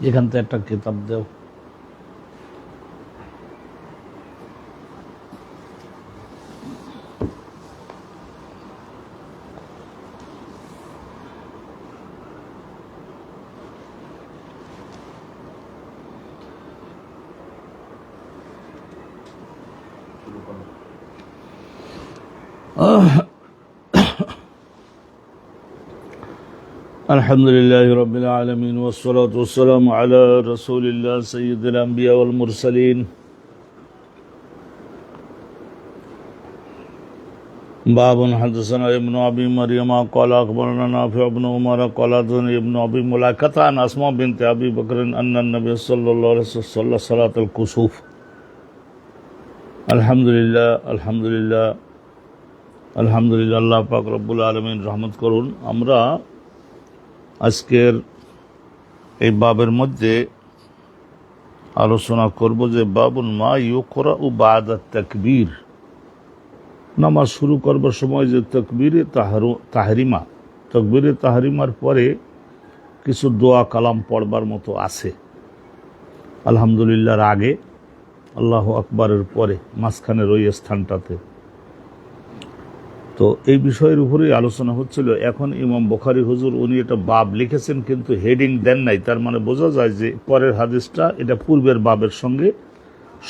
এখান থেকে একটা কিতাব দেও। الحمد لله رب العالمين والصلاة والسلام على رسول الله سيد الأنبياء والمرسلين باب حدثنا ابن أبي مريم قال أخبرنا نافع بن عمر قال حدثني ابن أبي ملائكة عن أسماء بنت أبي بكر أن النبي صلى الله عليه وسلم صلى صلاة الكسوف الحمد لله الحمد لله الحمد لله আল্লাহ পাক রব্বুল আলামিন রহমত করুন। আমরা আজকের এই বাবের মধ্যে আলোচনা করব যে বাবুন মা ইউকরাউ বাদা তাকবীর, নামাজ শুরু করবার সময় যে তাকবীরে তাহরিমা, তাকবীরে তাহরিমার পরে কিছু দোয়া কালাম পড়বার মতো আছে। আলহামদুলিল্লাহর আগে, আল্লাহু আকবারের পরে, মাঝখানের ওই স্থানটাতে। তো এই বিষয়ের উপরেই আলোচনা হচ্ছিল। এখন ইমাম বুখারী হুজুর উনি এটা বাব লিখেছেন কিন্তু হেডিং দেন নাই, তার মানে বোঝা যায় যে পরের হাদিসটা এটা পূর্বের বাবের সঙ্গে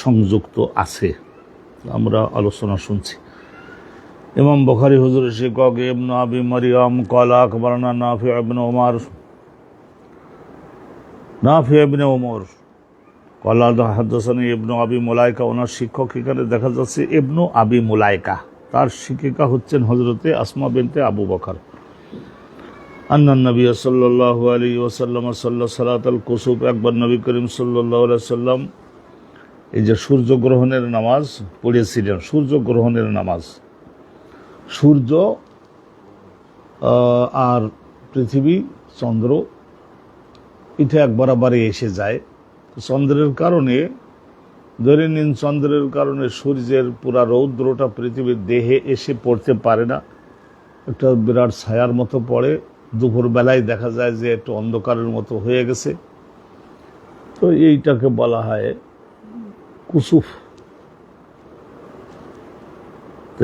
সংযুক্ত আছে। আমরা আলোচনা শুনছি। ইমাম বুখারী হুজুর শিক্ষক ইবনে আবি মারইয়াম ক্বালা আখবারনা নাফি ইবনে উমর ক্বালা হাদাসানি ইবনে আবি মুলাইকা, ওনার শিক্ষক এখানে দেখা যাচ্ছে ইবনে আবি মুলাইকা, তার শিক্ষিকা হচ্ছেন হযরতে আসমা বিনতে আবু বকর। আন্নান নবী সাল্লাল্লাহু আলাইহি ওয়াসাল্লাম সাল্লা সালাতাল কুসুফ, একবার নবী করিম সাল্লাল্লাহু আলাইহি ওয়াসাল্লাম এই যে সূর্যগ্রহণের নামাজ পড়েছিলেন। সূর্যগ্রহণের নামাজ, সূর্য আর পৃথিবী চন্দ্র এটা এক বরাবরই এসে যায়। চন্দ্রের কারণে, ধরে নিন চন্দ্রের কারণে সূর্যের পুরা রৌদ্রটা পৃথিবীর দেহে এসে পড়তে পারে না, একটা বিরাট ছায়ার মতো পড়ে। দুপুরবেলায় দেখা যায় যে একটু অন্ধকারের মতো হয়ে গেছে। তো এইটাকে বলা হয় কুসুফ। তো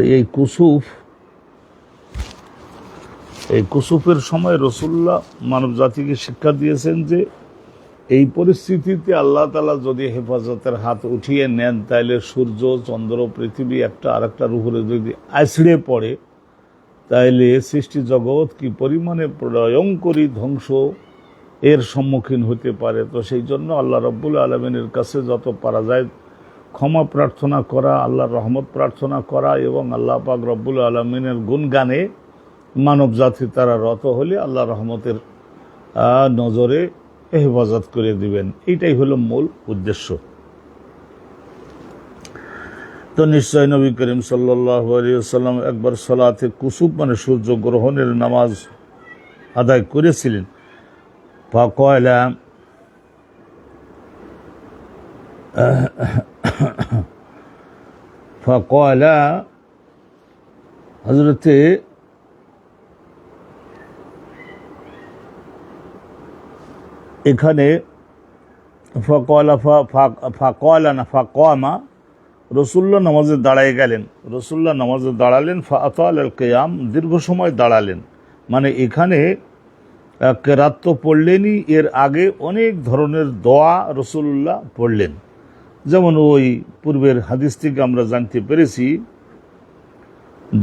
এই কুসুফের সময় রাসূলুল্লাহ মানব জাতিকে শিক্ষা দিয়েছেন যে এই পরিস্থিতিতে আল্লাহ তাআলা যদি হেফাজতের হাত উঠিয়ে নেন, তাইলে সূর্য, চন্দ্র, পৃথিবী একটা আর একটার উপরে যদি আছড়ে পড়ে, তাইলে সৃষ্টি জগৎ কি পরিমাণে প্রলয়ঙ্করী ধ্বংস এর সম্মুখীন হতে পারে। তো সেই জন্য আল্লাহ রাব্বুল আলামিনের কাছে যত পারা যায় ক্ষমা প্রার্থনা করা, আল্লাহর রহমত প্রার্থনা করা এবং আল্লাহ পাক রব্বুল আলামিনের গুণগানে মানব জাতি তারা রত হলে আল্লাহ রহমতের নজরে হেফাজত করে দিবেন, এইটাই হলো মূল উদ্দেশ্য। তো নিশ্চয় নবী করিম সাল্লাল্লাহু আলাইহি ওয়াসাল্লাম একবার সালাতে কুসুফ মানে সূর্যগ্রহণের নামাজ আদায় করেছিলেন। ফাকালা হযরতে এখানে ফাকামা রাসূলুল্লাহ নামাজে দাঁড়ায় গেলেন। রাসূলুল্লাহ নামাজে দাঁড়ালেন, ফাআতাল আল কিয়াম, দীর্ঘ সময় দাঁড়ালেন। মানে এখানে কেরাত তো পড়লেনই, এর আগে অনেক ধরনের দোয়া রাসূলুল্লাহ পড়লেন। যেমন ওই পূর্বের হাদিস থেকে আমরা জানতে পেরেছি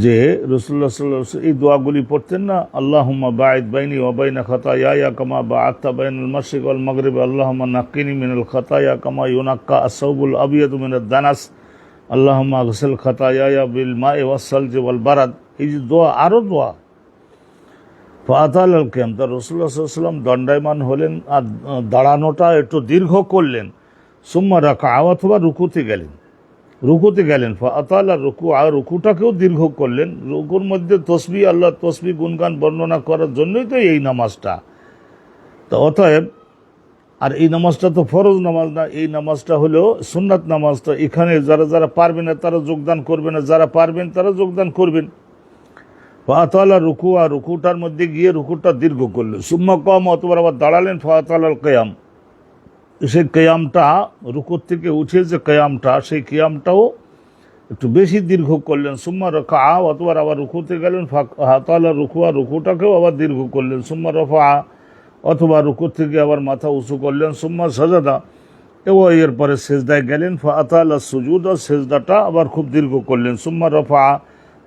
যে রাসূলুল্লাহ সাল্লাল্লাহু আলাইহি ওয়াসাল্লাম এই দোয়াগুলি পড়তেন না, আল্লাহুম্মা বাঈদ বাইনি ওয়া বাইনা খাতায়ায়া কামা বাআদতা বাইনাল মাশরিক ওয়াল মাগরিব, আল্লাহুম্মা নাক্কিনি মিনাল খাতায়া কামা ইউনাক্কা আস-সাওবুল আবিয়াদু মিনাদ দানাস, আল্লাহুম্মা আগসিল খাতায়ায়া বিল মাই ওয়াস সালজি ওয়াল বারাদ। এই যে দোয়া, আরও দোয়া। ফাআতাল আল কিয়াম, তা রাসূলুল্লাহ সাল্লাল্লাহু আলাইহি ওয়াসাল্লাম দণ্ডায়মান হলেন আর দাঁড়ানোটা একটু দীর্ঘ করলেন। সুম্মা রাকা, অথবা রুকুতে গেলেন। ফাআতাল রুকু, আর রুকুটাকেও দীর্ঘ করলেন। রুকুর মধ্যে তসবিহ, আল্লাহ তসবিহ গুণগান বর্ণনা করার জন্যই তো এই নামাজটা। তো অতএব, আর এই নামাজটা তো ফরজ নামাজ না, এই নামাজটা হলো সুন্নাত নামাজ। তো এখানে যারা পারবেন না তারা যোগদান করবেন, না যারা পারবেন তারা যোগদান করবেন। ফাআতাল রুকু, আর রুকুটার মধ্যে গিয়ে রুকুটা দীর্ঘ করলেন। সুম্মা কাম, অথবা আবার দাঁড়ালেন। ফাআতাল কিয়াম, সেই কেয়ামটা রুকুর থেকে উঠে যে কেয়ামটা, সেই কেয়ামটাও একটু বেশি দীর্ঘ করলেন। সুম্মা রকা, অতবার আবার রুকুতে গেলেন, হাতালা রুকুয়া, রুকুটাকেও আবার দীর্ঘ করলেন। সুম্মা রফা, অথবা রুকুর থেকে আবার মাথা উঁচু করলেন। সুম্মা সাজাদা, এবং এরপরে সেজদায় গেলেন। ফাতালা সুজুদ, সেজদাটা আবার খুব দীর্ঘ করলেন। সুম্মা রফা,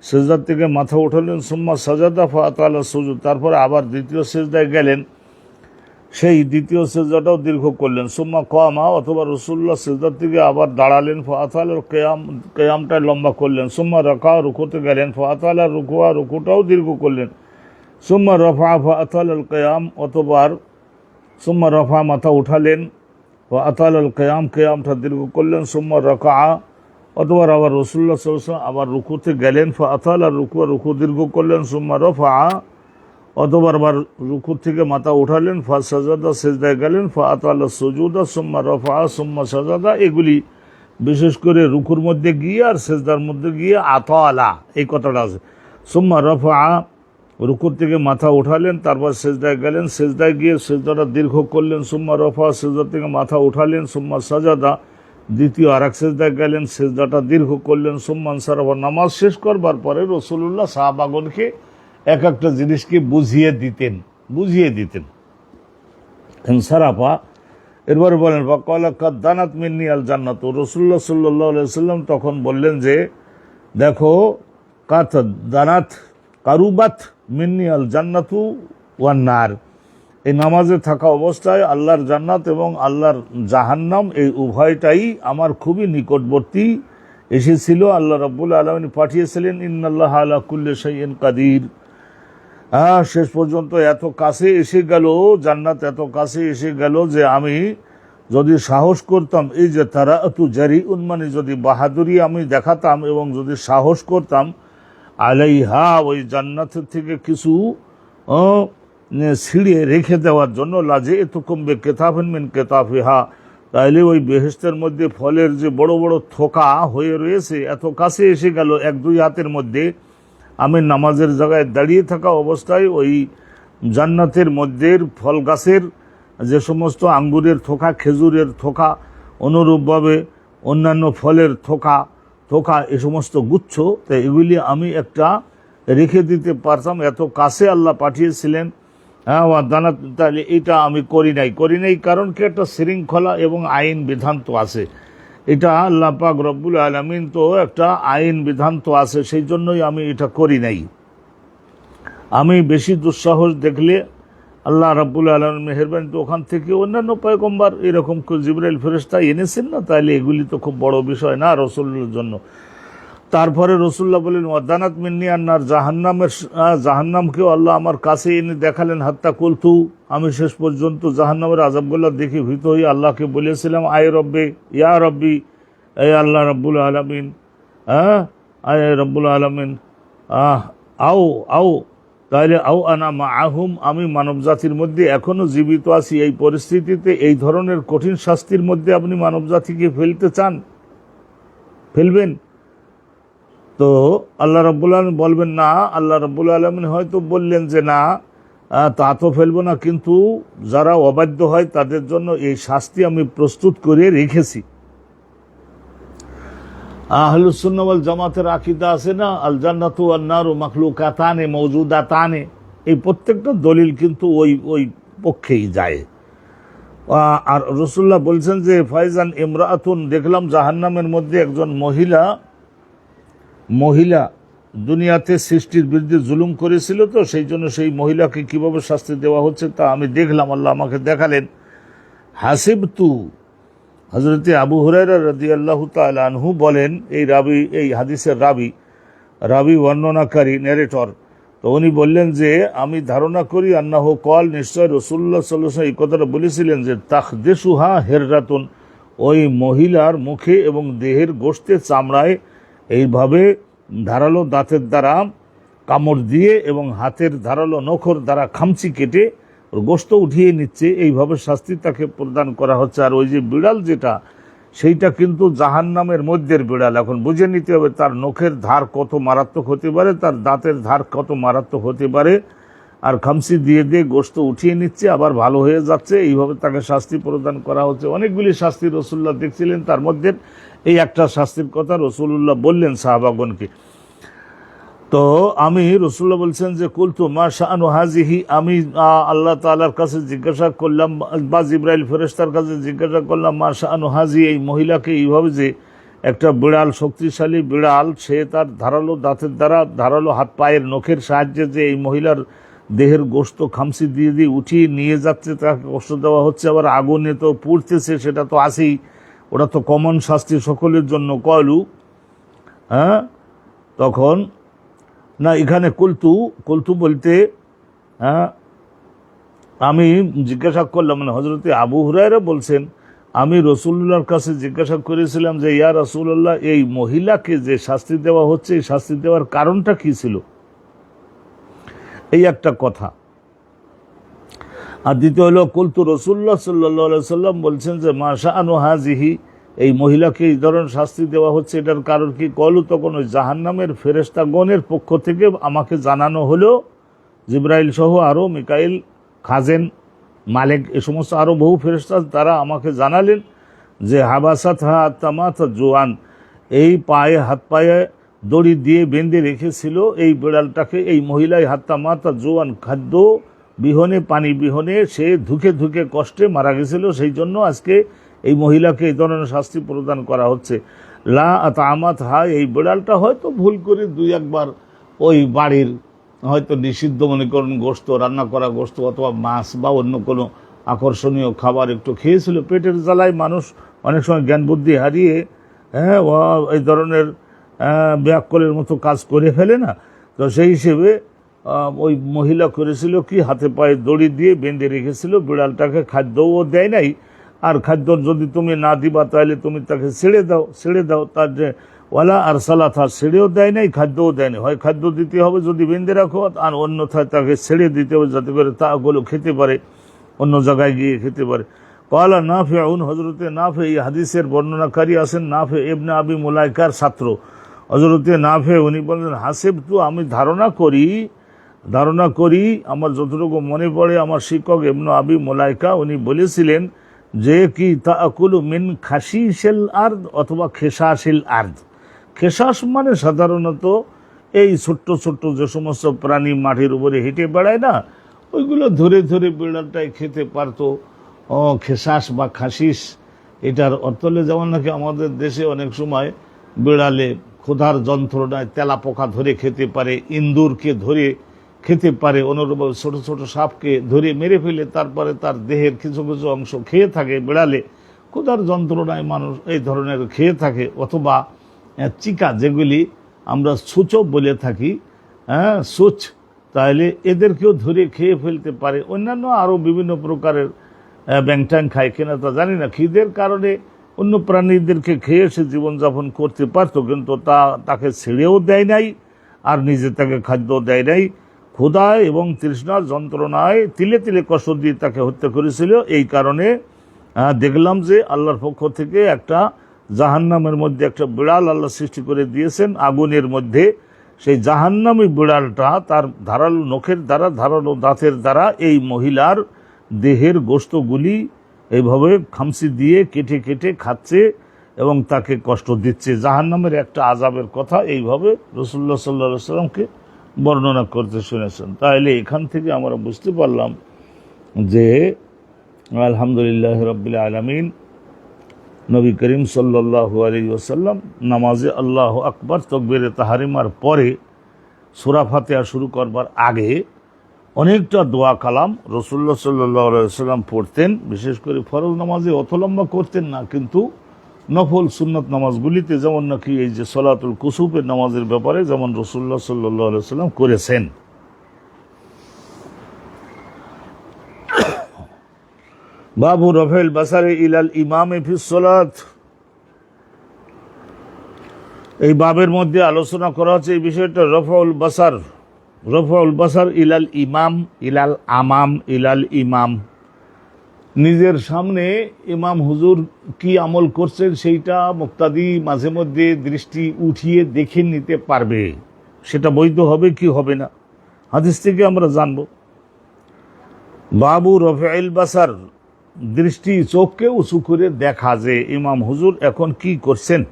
সেজদার থেকে মাথা উঠালেন। সুম্মা সাজাদা ফাতালা সুজুদ, তারপরে আবার দ্বিতীয় সেজদায় গেলেন, সেই দ্বিতীয় সেজদাটাও দীর্ঘ করলেন। সুম্মা কামা, অথবা রসুল্লাহ সেজদার থেকে আবার দাঁড়ালেন। ফাতালার কেয়ামটা লম্বা করলেন। সুম্মা রাকা, রুকুতে গেলেন। ফাতালা রুকুয়া, রুকুটাও দীর্ঘ করলেন। সুম্মা রফা ফাতালাল কেয়াম, অতবার সুম্মা রফা, মাথা উঠালেন। ফাতালাল কেয়াম, কেয়ামটা দীর্ঘ করলেন। সুম্মা রাকা, অতবার আবার রসুল্লাহ সাল্লাল্লাহু আবার রুকুতে গেলেন। ফাতালা রুকুয়া, রুকু দীর্ঘ করলেন। সুম্মা রফা, অতবার আবার রুকুর থেকে মাথা উঠালেন। ফা সাজাদা, সেজদায় গেলেন। ফা আতালা সুজুদা, সুম্মা রফা, সুম্মা সাজাদা, এগুলি বিশেষ করে রুকুর মধ্যে গিয়ে আর সেজদার মধ্যে গিয়ে আতালা এই কথাটা আছে। সুম্মা রফা, রুকুর থেকে মাথা উঠালেন, তারপর সেজদায় গেলেন, সেজদায় গিয়ে সেজদাটা দীর্ঘ করলেন। সুম্মা রফা, সেজদার থেকে মাথা উঠালেন। সুম্মা সাজাদা, দ্বিতীয় আর এক সেজদায় গেলেন, সেজদাটা দীর্ঘ করলেন। সুম্মা আনসারাফা, নামাজ শেষ করবার পরে রসুল্লাহ সাহাবাগণকে এক একটা জিনিসকে বুঝিয়ে দিতেন। ইনসারাফা, এরপরে বলেন ফাকালা কাদ দানাত মিন্নি আল জান্নাত, রসুল্লাহ সাল্লাল্লাহু আলাইহি সাল্লাম তখন বললেন যে দেখো, কাত দানাত কারুবাত মিন্নি আল জান্নাতু ওয়ান নার, এই নামাজে থাকা অবস্থায় আল্লাহর জান্নাত এবং আল্লাহর জাহান্নাম এই উভয়টাই আমার খুবই নিকটবর্তী এসেছিল। আল্লাহ রাব্বুল আলামিন পাঠিয়েছিলেন ইন্নাল্লাহা আলা কুল্লি শাইইন কাদির। শেষ পর্যন্ত এত কাছে এসে গেল, জান্নাত এত কাছে এসে গেল যে আমি যদি সাহস করতাম, এই যে তারা তু জারি উন্মানি, যদি বাহাদুরি আমি দেখাতাম এবং যদি সাহস করতাম, আলাইহা, ওই জান্নাতের থেকে কিছু ছিঁড়ে রেখে দেওয়ার জন্য, লাজে এত কমবে কেতাফিন মিন কেতাফিহা, তাইলে ওই বেহেশতের মধ্যে ফলের যে বড় বড় থোকা হয়ে রয়েছে এত কাছে এসে গেল এক দুই হাতের মধ্যে, আমি নামাজের জায়গায় দাঁড়িয়ে থাকা অবস্থায় ওই জান্নাতের মধ্যে ফল গাছের যে সমস্ত আঙ্গুরের থোকা, খেজুরের থোকা, অনুরূপভাবে অন্যান্য ফলের থোকা এ সমস্ত গুচ্ছ, তো এগুলি আমি একটা রেখে দিতে পারতাম, এত কাছে আল্লাহ পাঠিয়েছিলেন। দানাত, তাহলে এটা আমি করি নাই কারণ কি একটা শৃঙ্খলা এবং আইন বিধান তো আছে, এটা আল্লাহ পাক রব্বুল আলামিন তো একটা আইন বিধান তো আছে, সেই জন্যই আমি এটা করি নাই। আমি বেশি দুঃসাহস দেখলে আল্লাহ রাব্বুল আলামিন মেহেরবানি তো ওখান থেকে অন্যান্য পয়গম্বর এরকম জিবরাইল ফেরেশতা এনেছেন না, তাইলে এগুলি তো খুব বড় বিষয় না রসুলের জন্য। তারপরে রসুল্লাহ বলেন ওয়াদানাত মিন্নি আন্নার, জাহান্নামকেও আল্লাহ আমার কাছে এনে দেখালেন। হাত্তা কুলতু, আমি শেষ পর্যন্ত জাহান্নামের আযাবগুলো দেখে ভীত হয়ে আল্লাহকে বলেছিলাম আয় রব্বে, ইয়া রব্বি, এই আল্লাহ রাব্বুল আলামিন, আয় রব্বুল আলামিন, আও তাহলে আও আনা মাআহুম, আমি মানব জাতির মধ্যে এখনো জীবিত আছি, এই পরিস্থিতিতে এই ধরনের কঠিন শাস্তির মধ্যে আপনি মানব জাতিকে ফেলতে চান, ফেলবেন? তো আল্লাহ রাব্বুল আলামিন বলবেন না, আল্লাহ রাব্বুল আলামিন হয়তো বললেন যে না, তা তো ফেলবো না, কিন্তু যারা অবাধ্য হয় তাদের জন্য এই শাস্তি আমি প্রস্তুত করে রেখেছি। আহলুস সুন্নাহ ওয়াল জামাতের আকীদা আছে না, আল জান্নাতু ওয়ান নারু মাখলুকাতানে মাওজুদাতানে, এই প্রত্যেকটা দলিল কিন্তু ওই পক্ষেই যায়। আর রাসূলুল্লাহ বলছেন যে ফাইজান ইমরাআতুন, দেখলাম জাহান্নামের মধ্যে একজন মহিলা দুনিয়াতে সৃষ্টির বিরুদ্ধে জুলুম করেছিল, তো সেই জন্য সেই মহিলাকে কিভাবে শাস্তি দেওয়া হচ্ছে তা আমি দেখলাম, আল্লাহ আমাকে দেখালেন। হাসিবতু, হযরতে আবু হুরায়রা রাদিয়াল্লাহু তাআলা আনহু বলেন, এই হাদিসের রাবি বর্ণনাকারী ন্যারেটর, তো উনি বললেন যে আমি ধারণা করি আন্নাহু কল, নিশ্চয় রাসূলুল্লাহ সাল্লাল্লাহু আলাইহি ওয়াসাল্লাম এই কথাটা বলেছিলেন যে তাখদিসুহা হিররাতুন, ওই মহিলার মুখে এবং দেহের গোশতে চামড়ায় এইভাবে ধারালো দাঁতের দ্বারা কামড় দিয়ে এবং হাতের ধারালো নখর দ্বারা খামচি কেটে ওর গোশত উঠিয়ে নিচ্ছে, এইভাবে শাস্তি তাকে প্রদান করা হচ্ছে। আর ওই যে বিড়াল যেটা, সেইটা কিন্তু জাহান্নামের মধ্যের বিড়াল। এখন বুঝে নিতে হবে তার নখের ধার কত মারাত্মক হতে পারে, তার দাঁতের ধার কত মারাত্মক হতে পারে। আর খামসি দিয়ে দিয়ে গোশত উঠিয়ে নিচ্ছে, আবার ভালো হয়ে যাচ্ছে, এইভাবে তাকে শাস্তি প্রদান করা হচ্ছে। অনেকগুলি শাস্তি রসুল্লাহ দেখছিলেন, তার মধ্যে এই একটা শাস্তির কথা রসুল্লাহ বললেন সাহাবাগণকে। তো আমি রসুল্লাহ বলছেন যে কুলতু মা শাআনু হাজিহি, আমি আল্লাহ তাআলার কাছে জিজ্ঞাসা করলাম বা জিবরাইল ফেরেশতার কাছে জিজ্ঞাসা করলাম মা শাআনু হাজি, এই মহিলাকে এইভাবে যে একটা বিড়াল, শক্তিশালী বিড়াল, সে তার ধারালো দাঁতের দ্বারা, ধারালো হাত পায়ের নখের সাহায্যে যে এই মহিলার দেহের গোশত খামসি দিয়ে দিয়ে উঠিয়ে নিয়ে যাচ্ছে, তাকে কষ্ট দেওয়া হচ্ছে, আবার আগুনে তো পুড়তেছে, সেটা তো আছেই, ওটা তো কমন শাস্তি সকলের জন্য। কলু, হ্যাঁ, তখন না, এখানে কুলতু বলতে, হ্যাঁ, আমি জিজ্ঞাসা করলাম, মানে হযরতে আবু হুরায়রা বলছেন আমি রসুল্লাহর কাছে জিজ্ঞাসা করেছিলাম যে ইয়া রাসূলুল্লাহ, এই মহিলাকে যে শাস্তি দেওয়া হচ্ছে, এই শাস্তি দেওয়ার কারণটা কি ছিল, এই একটা কথা। আর দ্বিতীয় হলো কুলতু, রসুল্লাহ সাল্লাল্লাহু আলাইহি সাল্লাম বলছেন যে মা শাআনু হাজিহি, এই মহিলাকে এই ধরনের শাস্তি দেওয়া হচ্ছে, এটার কারণ কি? কলু, তখন ওই জাহান্নামের ফেরেশতাগণের পক্ষ থেকে আমাকে জানানো হলো, জিবরাইল সহ আরও মিকাইল, খাজেন, মালেক, এ সমস্ত আরও বহু ফেরেশতা, তারা আমাকে জানালেন যে হাবাসাত হাতামাত জোয়ান, এই পায়ে, হাত পায়ে দড়ি দিয়ে বেঁধে রেখেছিল এই বিড়ালটাকে, এই মহিলাই হাতামাত জোয়ান, খাদ্য বিহনে, পানি বিহনে সে ধুকে ধুকে কষ্টে মারা গেছিল, সেই জন্য আজকে এই মহিলাকে এই ধরনের শাস্তি প্রদান করা হচ্ছে। লা আতামাত হা, এই বিড়ালটা হয়তো ভুল করে দুই একবার ওই বাড়ির হয়তো নিষিদ্ধ মনে করুন গোশত, রান্না করা গোশত অথবা মাছ বা অন্য কোনো আকর্ষণীয় খাবার একটু খেয়েছিল, পেটের জ্বালায় মানুষ অনেক সময় জ্ঞান বুদ্ধি হারিয়ে, হ্যাঁ, এই ধরনের ব্যাককলের মতো কাজ করে ফেলে না। তো সেই হিসেবে ওই মহিলা করেছিল কি, হাতে পায়ে দড়ি দিয়ে বেঁধে রেখেছিল বিড়ালটাকে, খাদ্যও দেয় নাই, আর খাদ্য যদি তুমি না দিবা তাহলে তুমি তাকে ছেড়ে দাও, তার যে ওয়ালা আর সালাথা, ছেড়েও দেয় নাই, খাদ্যও দেয় নাই, হয় খাদ্য দিতে হবে যদি বেঁধে রাখো, আর অন্যথায় তাকে ছেড়ে দিতে হবে যাতে করে তাগুলো খেতে পারে, অন্য জায়গায় গিয়ে খেতে পারে। কলা নাফিউন, হযরতে নাফে এই হাদিসের বর্ণনাকারী আছেন নাফে ইবনে আবি মুলাইকার ছাত্র। হযরতে নাফে উনি বলেন হাসিবতু, আমি ধারণা করি, আমার যতটুকু মনে পড়ে, আমার শিক্ষক ইবনে আবি মুলাইকা উনি বলেছিলেন যে কি তাকুলু মিন খাসিসিল আরদ অথবা খেসাসিল আরদ। খেসাস মানে সাধারণত এই ছোট্ট ছোট্ট যে সমস্ত প্রাণী মাটির উপরে হেঁটে বেড়ায় না, ওইগুলো ধরে ধরে বিড়ালটাই খেতে পারতো। খেসাস বা খাসিস, এটার অর্থ হলে যেমন নাকি আমাদের দেশে অনেক সময় বিড়ালে ক্ষুধার যন্ত্রণায় তেলাপোকা ধরে খেতে পারে, ইন্দুরকে ধরে খেতে পারে, অনুরূপভাবে ছোট ছোট সাপকে ধরে মেরে ফেলে তারপরে তার দেহের কিছু কিছু অংশ খেয়ে থাকে বিড়ালে, ক্ষুধার যন্ত্রণায় মানুষ এই ধরনের খেয়ে থাকে। অথবা চিকা, যেগুলি আমরা সুচো বলে থাকি, হ্যাঁ, সুচ, তাহলে এদেরকেও ধরে খেয়ে ফেলতে পারে। অন্যান্য আরও বিভিন্ন প্রকারের ব্যাংট্যাং খায় কিনা তা জানি না, খিদের কারণে অন্য প্রাণীদেরকে খেয়ে সে জীবনযাপন করতে পারতো, কিন্তু তাকে ছেড়েও দেয় নাই, আর নিজে তাকে খাদ্য দেয় নাই। ক্ষুধায় এবং তৃষ্ণার যন্ত্রণায় তিলে তিলে কষ্ট দিয়ে তাকে হত্যা করেছিল। এই কারণে দেখলাম যে আল্লাহর পক্ষ থেকে একটা জাহান্নামের মধ্যে একটা বিড়াল আল্লাহ সৃষ্টি করে দিয়েছেন আগুনের মধ্যে। সেই জাহান্নামী বিড়ালটা তার ধারালো নখের দ্বারা, ধারালো দাঁতের দ্বারা এই মহিলার দেহের গোশতগুলি এইভাবে খামসি দিয়ে কেটে কেটে খাচ্ছে এবং তাকে কষ্ট দিচ্ছে। জাহান্নামের একটা আযাবের কথা এইভাবে রাসূলুল্লাহ সাল্লাল্লাহু আলাইহি ওয়াসাল্লামকে বর্ণনা করতে শুনেছেন। তাহলে এখান থেকে আমরা বুঝতে পারলাম যে আলহামদুলিল্লাহ রাব্বিল আলামিন, নবী করিম সাল্লাল্লাহু আলাইহি ওয়াসাল্লাম নামাজে আল্লাহু আকবার তাকবীরে তাহরিমার পরে সূরা ফাতিহা শুরু করবার আগে অনেকটা দোয়া কালাম রাসূলুল্লাহ সাল্লাল্লাহু আলাইহি ওয়াসাল্লাম পড়তেন। বিশেষ করে ফরজ নামাজে অত লম্বা করতেন না, কিন্তু নফল সুন্নত নামাজগুলিতে যেমন নাকি এই যে সলাতুল কুসুফের নামাজের ব্যাপারে যেমন রাসূলুল্লাহ সাল্লাল্লাহু আলাইহি ওয়াসাল্লাম করেছেন। বাবু রফেল বাসারে ইলাল ইমামে ফিস সালাত, এই বাবের মধ্যে আলোচনা করা হচ্ছে এই বিষয়টা। রফাউল বাসার ইলাল ইমাম, ইলাল আমাম, ইলাল ইমাম, নিজের সামনে ইমাম হুজুর কি আমল করছেন সেইটা মুক্তাদি মাঝে মধ্যে দৃষ্টি উঠিয়ে দেখে নিতে পারবে। সেটা বৈধ হবে কি হবে না হাদিস থেকে আমরা জানব। বাবু রফিল বাসার, দৃষ্টি চোখকে উঁচু করে দেখা, যে ইমাম হুজুর এখন কি করছেন।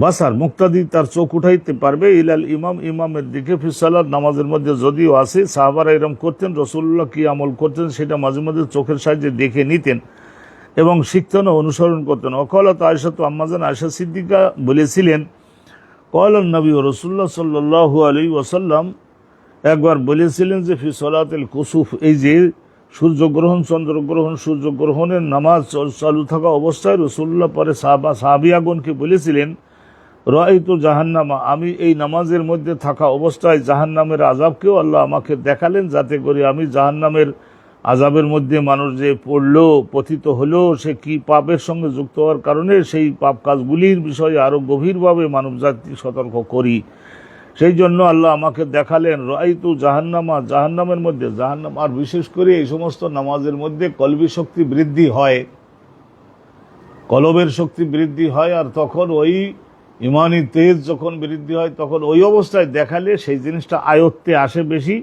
বাসার মুক্তাদি তার চোখ উঠাইতে পারবে, ইলাল ইমাম, ইমামের দিকে, ফিসালাত নামাজের মধ্যে যদিও আছে, সাহাবারা এরম করতেন, রসুল্লাহ কি আমল করতেন সেটা মাঝে মাঝে চোখের সাহায্যে দেখে নিতেন এবং শিখতেন ও অনুসরণ করতেন। অকলত আয়েশা, তো আম্মাজান আয়েশা সিদ্দিকা বলেছিলেন, কল নবী ও রসুল্লাহ সাল্লাল্লাহু আলাইহি ওয়াসাল্লাম একবার বলেছিলেন যে ফি সলাতুল কুসুফ, এই যে সূর্যগ্রহণ, চন্দ্রগ্রহণ, সূর্যগ্রহণের নামাজ চালু থাকা অবস্থায় রসুল্লাহ পরে সাহাবিয়াগণকে বলেছিলেন, রাআইতু জাহান্নামা, আমি এই নামাজের মধ্যে থাকা অবস্থায় জাহান্নামের আযাবকেও আল্লাহ আমাকে দেখালেন, যাতে করে আমি জাহান্নামের আযাবের মধ্যে মানুষ যে পড়লো, পতিত হলো, সে কি পাপের সঙ্গে যুক্ত হওয়ার কারণে সেই পাপ কাজগুলির বিষয়ে আরও গভীরভাবে মানব জাতি সতর্ক করি। সেই জন্য আল্লাহ আমাকে দেখালেন, রাআইতু জাহান্নামা, জাহান্নামের মধ্যে, জাহান্নাম, আর বিশেষ করে এই সমস্ত নামাজের মধ্যে কলবি শক্তি বৃদ্ধি হয়, কলবের শক্তি বৃদ্ধি হয়, আর তখন ওই ইমানি তেজ যখন বৃদ্ধি হয় তখন ওই অবস্থায় দেখালে সেই জিনিসটা আয়ত্তে আসে বেশি,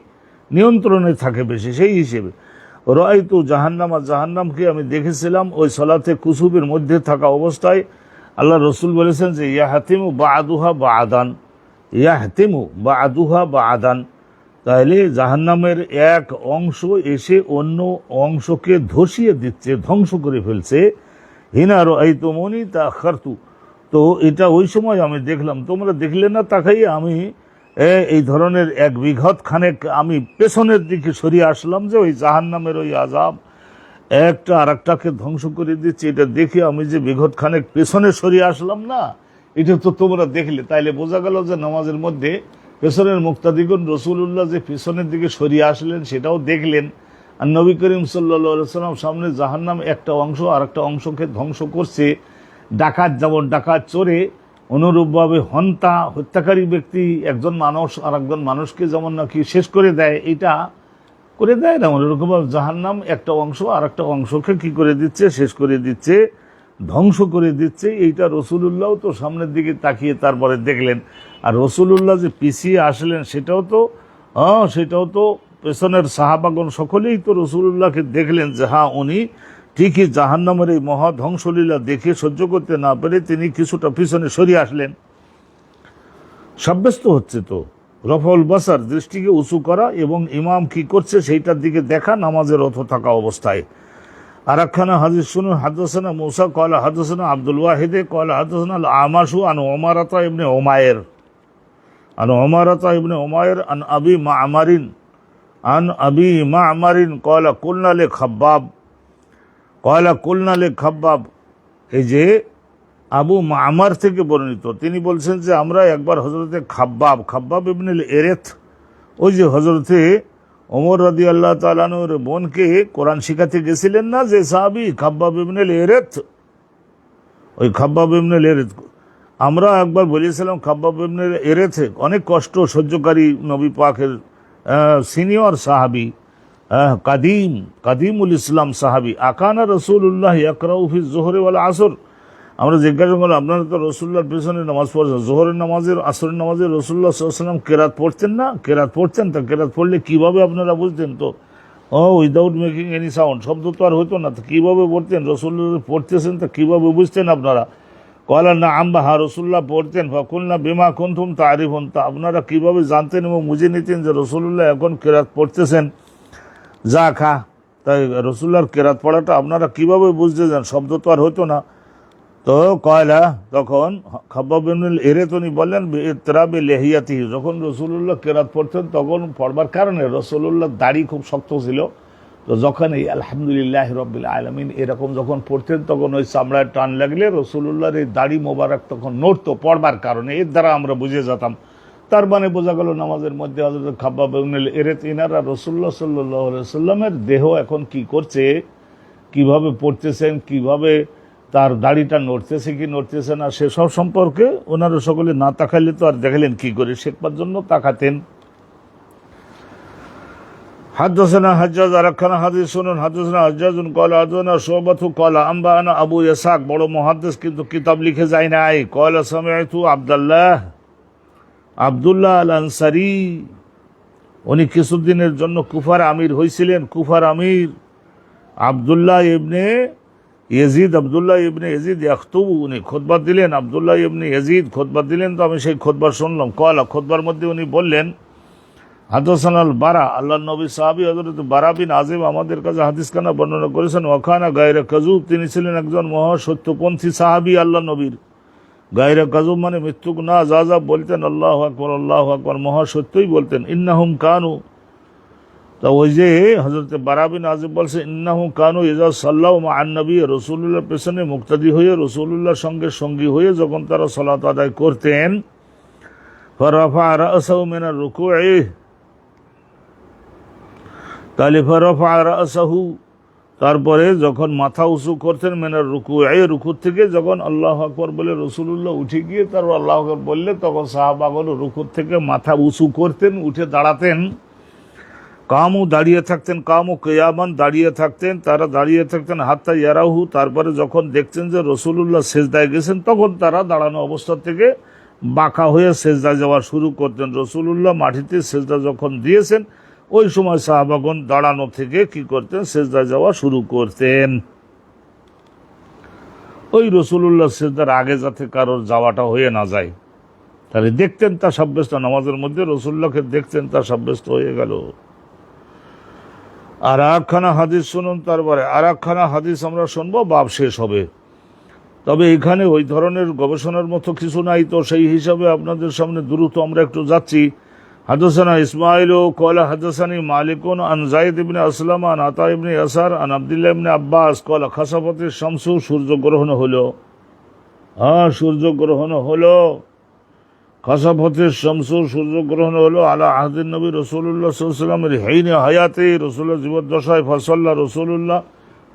নিয়ন্ত্রণে থাকে বেশি। সেই হিসেবে রাআইতু জাহান্নামা, জাহান্নামকে আমি দেখেছিলাম ওই সলাতে কুসুবের মধ্যে থাকা অবস্থায়। আল্লাহ রসুল বলেছেন যে ইয়াহাতিমু বা'দুহা বা'দান, ইয়াহতিমু বা'দুহা বা'দান, তাহলে জাহান্নামের এক অংশ এসে অন্য অংশকে ধসিয়ে দিচ্ছে, ধ্বংস করে ফেলছে। হিনা রাআইতুমুনি তাআখারতু, তো এটা ওই সময় আমি দেখলাম, তোমরা দেখলে না তাকাইয়ে, আমি এই ধরনের এক বিঘত খানেক আমি পেছনের দিকে সরিয়ে আসলাম, যে ওই জাহান্নামের ওই আযাব একটা আর একটাকে ধ্বংস করে দিচ্ছে, এটা দেখে আমি যে বিঘত খানেক পেছনে সরিয়ে আসলাম না, এটা তো তোমরা দেখলে। তাইলে বোঝা গেল যে নামাজের মধ্যে পেছনের মুক্তাদিগণ রসুল্লাহ যে পেছনের দিকে সরিয়ে আসলেন সেটাও দেখলেন, আর নবী করিম সাল্লাল্লাহু আলাইহি ওয়াসাল্লাম সামনে জাহান্নাম একটা অংশ আর একটা অংশকে ধ্বংস করছে। ডাকাত যেমন ডাকাত চোরে, অনুরূপভাবে হত্যাকারী ব্যক্তি একজন মানুষ আর একজন মানুষকে যেমন নাকি শেষ করে দেয়, এটা করে দেয় না, ওরকমভাবে জাহান্নাম একটা অংশ আর একটা অংশকে কি করে দিচ্ছে, শেষ করে দিচ্ছে, ধ্বংস করে দিচ্ছে। এইটা রসুলুল্লাহ তো সামনের দিকে তাকিয়ে তারপরে দেখলেন, আর রসুলুল্লাহ যে পিছিয়ে আসলেন সেটাও তো পেছনের সাহাবাগণ সকলেই তো রসুলুল্লাহকে দেখলেন যে হ্যাঁ উনি ঠিকই জাহান্নামের এই মহা ধ্বংসলীলা দেখে সহ্য করতে না পেরে তিনি কিছুটা পিছনে সরিয়ে আসলেন। সাব্যস্ত হচ্ছে তো রফউল বাসার, দৃষ্টিকে উঁচু করা এবং ইমাম কি করছে সেইটার দিকে দেখা নামাজের রত থাকা অবস্থায়। আর একখানা হাদিস শুনুন, হাদাসানা মুসা ক্বালা হাদাসানা আব্দুল ওয়াহিদ ক্বালা হাদাসানা আল আমাশু আন উমারাতা ইবনে উমাইর আন আবি মা'মারিন ক্বালা কুলনা লে খাব্বাব, এই যে আবু মা'মার থেকে বর্ণিত, তিনি বলছেন যে আমরা একবার হযরতে খাব্বাব ইবনে এরেত, ওই যে হযরতে ওমর রাদিয়াল্লাহু তাআলা আনহুর বোনকে কোরআন শিখাতে গেছিলেন না যে সাহাবী খাব্বাব ইবনে এরেত, ওই খাব্বাব ইবনে এরেত, আমরা একবার বলেছিলাম খাব্বাব ইবনে এরেত অনেক কষ্ট সহ্যকারী নবী পাকের সিনিয়র সাহাবী, কাদিমুল ইসলাম সাহাবী। আকানা রাসূলুল্লাহ ইয়াকরাউ ফি যুহরি ওয়াল আসর, আমরা জিজ্ঞাসা করলাম আপনারা তো রসুল্লাহর পেছনে নামাজ পড়ছেন, জোহরের নামাজের আসরের নামাজের রসুল্লাহ সাল্লাল্লাহু আলাইহি ওয়াসাল্লাম কেরাত পড়তেন না? কেরাত পড়তেন, তা কেরাত পড়লে কীভাবে আপনারা বুঝতেন? তো উইদাউট মেকিং এনি সাউন্ড, শব্দ তো আর হতো না, তো কীভাবে পড়তেন? রসুল্লাহ পড়তেছেন তা কীভাবে বুঝতেন আপনারা? কলা না আম্বা, হা রসুল্লাহ পড়তেন। ফাকুলনা বিমা কুনতুম তারিফুন, তা আপনারা কীভাবে জানতেন এবং বুঝে নিতেন যে রসুল্লাহ এখন কেরাত পড়তেছেন? যা খা, তাই রসুল্লাহর কেরাত পড়াটা আপনারা কীভাবে বুঝতে যান? শব্দ তো আর হতো না। তো কয়লা, তখন খাব্বাব ইবনে এরেত উনি বললেন ইতরাবি লিহিয়াতিহি, যখন রসুল্লাহ কেরাত পড়তেন তখন পড়বার কারণে রসুল্লাহর দাড়ি খুব শক্ত ছিল, তো যখন এই আলহামদুলিল্লাহ রাব্বিল আলামিন এরকম যখন পড়তেন তখন ওই চামড়ায় টান লাগলে রসুল্লাহর এই দাড়ি মোবারক তখন নড়তো পড়বার কারণে, এর দ্বারা আমরা বুঝে যেতাম। তার মানে বোঝা গেল নামাজের মধ্যে হযরত খাব্বাব ইবনে এরেত ইনারা রসুল্লাহ সাল্লাল্লাহু আলাইহি ওয়াসাল্লামের দেহ এখন কি করছে, কিভাবে পড়তেছেন, কিভাবে তার দাড়িটা নড়তেছে কি নড়তেছে না, সেসব সম্পর্কে ওনারা সকলে না তাকাইলে তো আর দেখালেন কি করে, শেখবার জন্য তাকাতেন। হাদাসানা হাজ্জাজ, আর একখানা হাদিস শুনুন, হাদাসানা হাজ্জাজুন ক্বালা হাদাসানা শুবাতু ক্বালা আনবাআনা আবু ইয়াসাক, বড় মুহাদ্দিস কিন্তু কিতাব লিখে যায় নাই। ক্বালা সামি'তু আব্দুল্লাহ আল আনসারী উনি কিছুদিনের জন্য কুফার আমির হয়েছিলেন। কুফার আমির আবদুল্লাহ ইবনে ইয়াজিদ ইয়াখতুবু, উনি খুতবা দিলেন। আবদুল্লাহ ইবনে ইয়াজিদ খুতবা দিলেন, তো আমি সেই খুতবা শুনলাম। কলা, খুতবার মধ্যে উনি বললেন, হাদাসানাল বারা, আল্লাহ নবী সাহাবী হযরত বারা বিন আযিব আমাদের কাছে হাদিস খানা বর্ণনা করেছেন। ওয়াকানা গায়রা কাযুব, তিনি ছিলেন একজন মহা সত্যপন্থী সাহাবী আল্লাহ নবীর। গায়রা কাযুব মানে মৃত্যুক না যা বলতেন আল্লাহু আকবার, মহা সত্যই বলতেন। ইন্নাহুম কানু, তা ওই যে হযরত বারা বিন আযিব বলছে, ইন্নাহু কানু ইযা সাল্লাউ মা'আন নবী, রাসূলুল্লাহর পেছনে মুক্তাদি হয়ে, রাসূলুল্লাহর সঙ্গে সঙ্গী হয়ে যখন তারা সালাত আদায় করতেন, ফারাফা রা'সাহু মিনার রুকু'i, তাহলে ফারাফা রা'সাহু, তারপরে যখন মাথা উঁচু করতেন, মিনার রুকু'i, রুকু থেকে যখন আল্লাহু আকবার বলে রাসূলুল্লাহ উঠে গিয়ে তারপর আল্লাহু আকবার বললে, তখন সাহাবাগণ রুকু থেকে মাথা উঁচু করতেন, উঠে দাঁড়াতেন। কামু, দাঁড়িয়ে থাকতেন, কামু কিয়ামান, দাঁড়িয়ে থাকতেন, তারা দাঁড়িয়ে থাকতেন। হাত্তা ইয়ারাহু, তারপরে যখন দেখতেন যে রাসূলুল্লাহ সিজদায় গেছেন, তখন তারা দাঁড়ানো অবস্থা থেকে বাঁকা হয়ে সিজদায় যাওয়া শুরু করতেন। রাসূলুল্লাহ মাটিতে সিজদা যখন দিয়েছেন, ওই সময় সাহাবাগণ দাঁড়ানো থেকে কি করতেন, সিজদায় যাওয়া শুরু করতেন। ওই রাসূলুল্লাহ সিজদার আগে যাতে কারোর যাওয়াটা হয়ে না যায়, তাহলে দেখতেন, তা সাব্যস্ত, নামাজের মধ্যে রাসূলুল্লাহকে দেখতেন, তা সাব্যস্ত হয়ে গেল। আর একখানা হাদিস শুনুন, তারপরে আর একখানা হাদিস আমরা শুনবো, বাব শেষ হবে। তবে এখানে ওই ধরনের গবেষণার মতো কিছু নাই, তো সেই হিসাবে আপনাদের সামনে দ্রুত আমরা একটু যাচ্ছি। হাদাসানা ইসমাইল কলা হাদাসানি মালিকুন আন যায়েদ ইবনে আসলাম আন আতা ইবনে ইয়াসার আন আব্দুল্লাহ ইবনে আব্বাস কলা খাসাফাতিশ শামসু, সূর্যগ্রহণ হলো। সূর্যগ্রহণ হলো, খাসাফাতিশ শামসু, সূর্যগ্রহণ হলো। আলা আহদিন নবী রাসূলুল্লাহ সাল্লাল্লাহু আলাইহি ওয়াসাল্লামের হিনে হায়াতে, রাসূলের জীবদ্দশায়। ফাসাল্লাহ রাসূলুল্লাহ,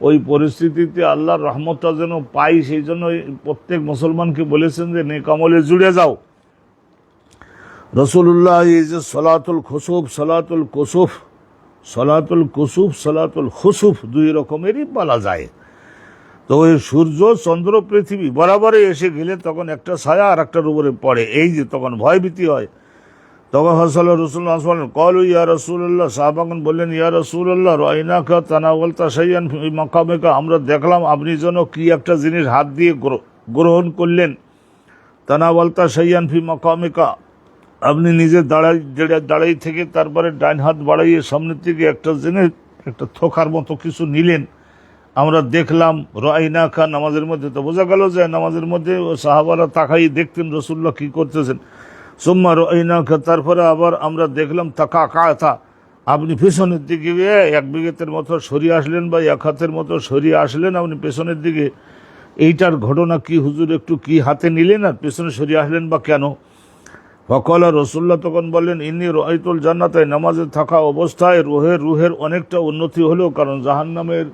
ওই পরিস্থিতিতে আল্লাহর রহমতটা যেন পাই, সেই জন্য প্রত্যেক মুসলমানকে বলেছেন যে নেক আমলে জুড়ে যাও। রাসূলুল্লাহ এই যে সালাতুল খুসুফ, সালাতুল কুসুফ, সালাতুল কুসুফ, সালাতুল খুসুফ দুই রকমেরই বলা যায়। তো ওই সূর্য চন্দ্র পৃথিবী বরাবরে এসে গেলে তখন একটা ছায়া আর একটার উপরে পড়ে, এই যে তখন ভয়ভীতি হয়। তখন হাসাল রাসূলুল্লাহ বললেন, কলু ইয়া রাসূলুল্লাহ, সাহাবাগণ বললেন, ইয়া রাসূলুল্লাহ রাইনাকা তানাওয়ালতা শাইআন ফি মাকামিকা, আমরা দেখলাম আপনি যেন কি একটা জিনিস হাত দিয়ে গ্রহণ করলেন। তানাওয়ালতা শাইআন ফি মাকামিকা, আপনি নিজে দাঁড়াই থেকে তারপরে ডাইন হাত বাড়াইয়ে সামনের থেকে একটা জিনিস, একটা থোকার মতো কিছু নিলেন, আমরা দেখলাম। রাইনাকা, নামাজের মধ্যে, তো বোঝা গেল যে নামাজের মধ্যে সাহাবারা তাকাই দেখতেন রাসূলুল্লাহ কি করতেছেন। সুম্মা রাইনাকা, তারপরে আবার আমরা দেখলাম তাকাকাতা, আপনি পেছনের দিকে এক বিঘতের মতো সরিয়ে আসলেন বা এক হাতের মতো সরিয়ে আসলেন আপনি পেছনের দিকে। এইটার ঘটনা কি হুজুর, একটু কি হাতে নিলেন আর পেছনে সরিয়ে আসলেন বা কেন? ফকলা, রাসূলুল্লাহ তখন বললেন, ইন্নী রাআইতুল জান্নাতায়, নামাজে থাকা অবস্থায় রুহের অনেকটা উন্নতি হলো, কারণ জাহান্নামের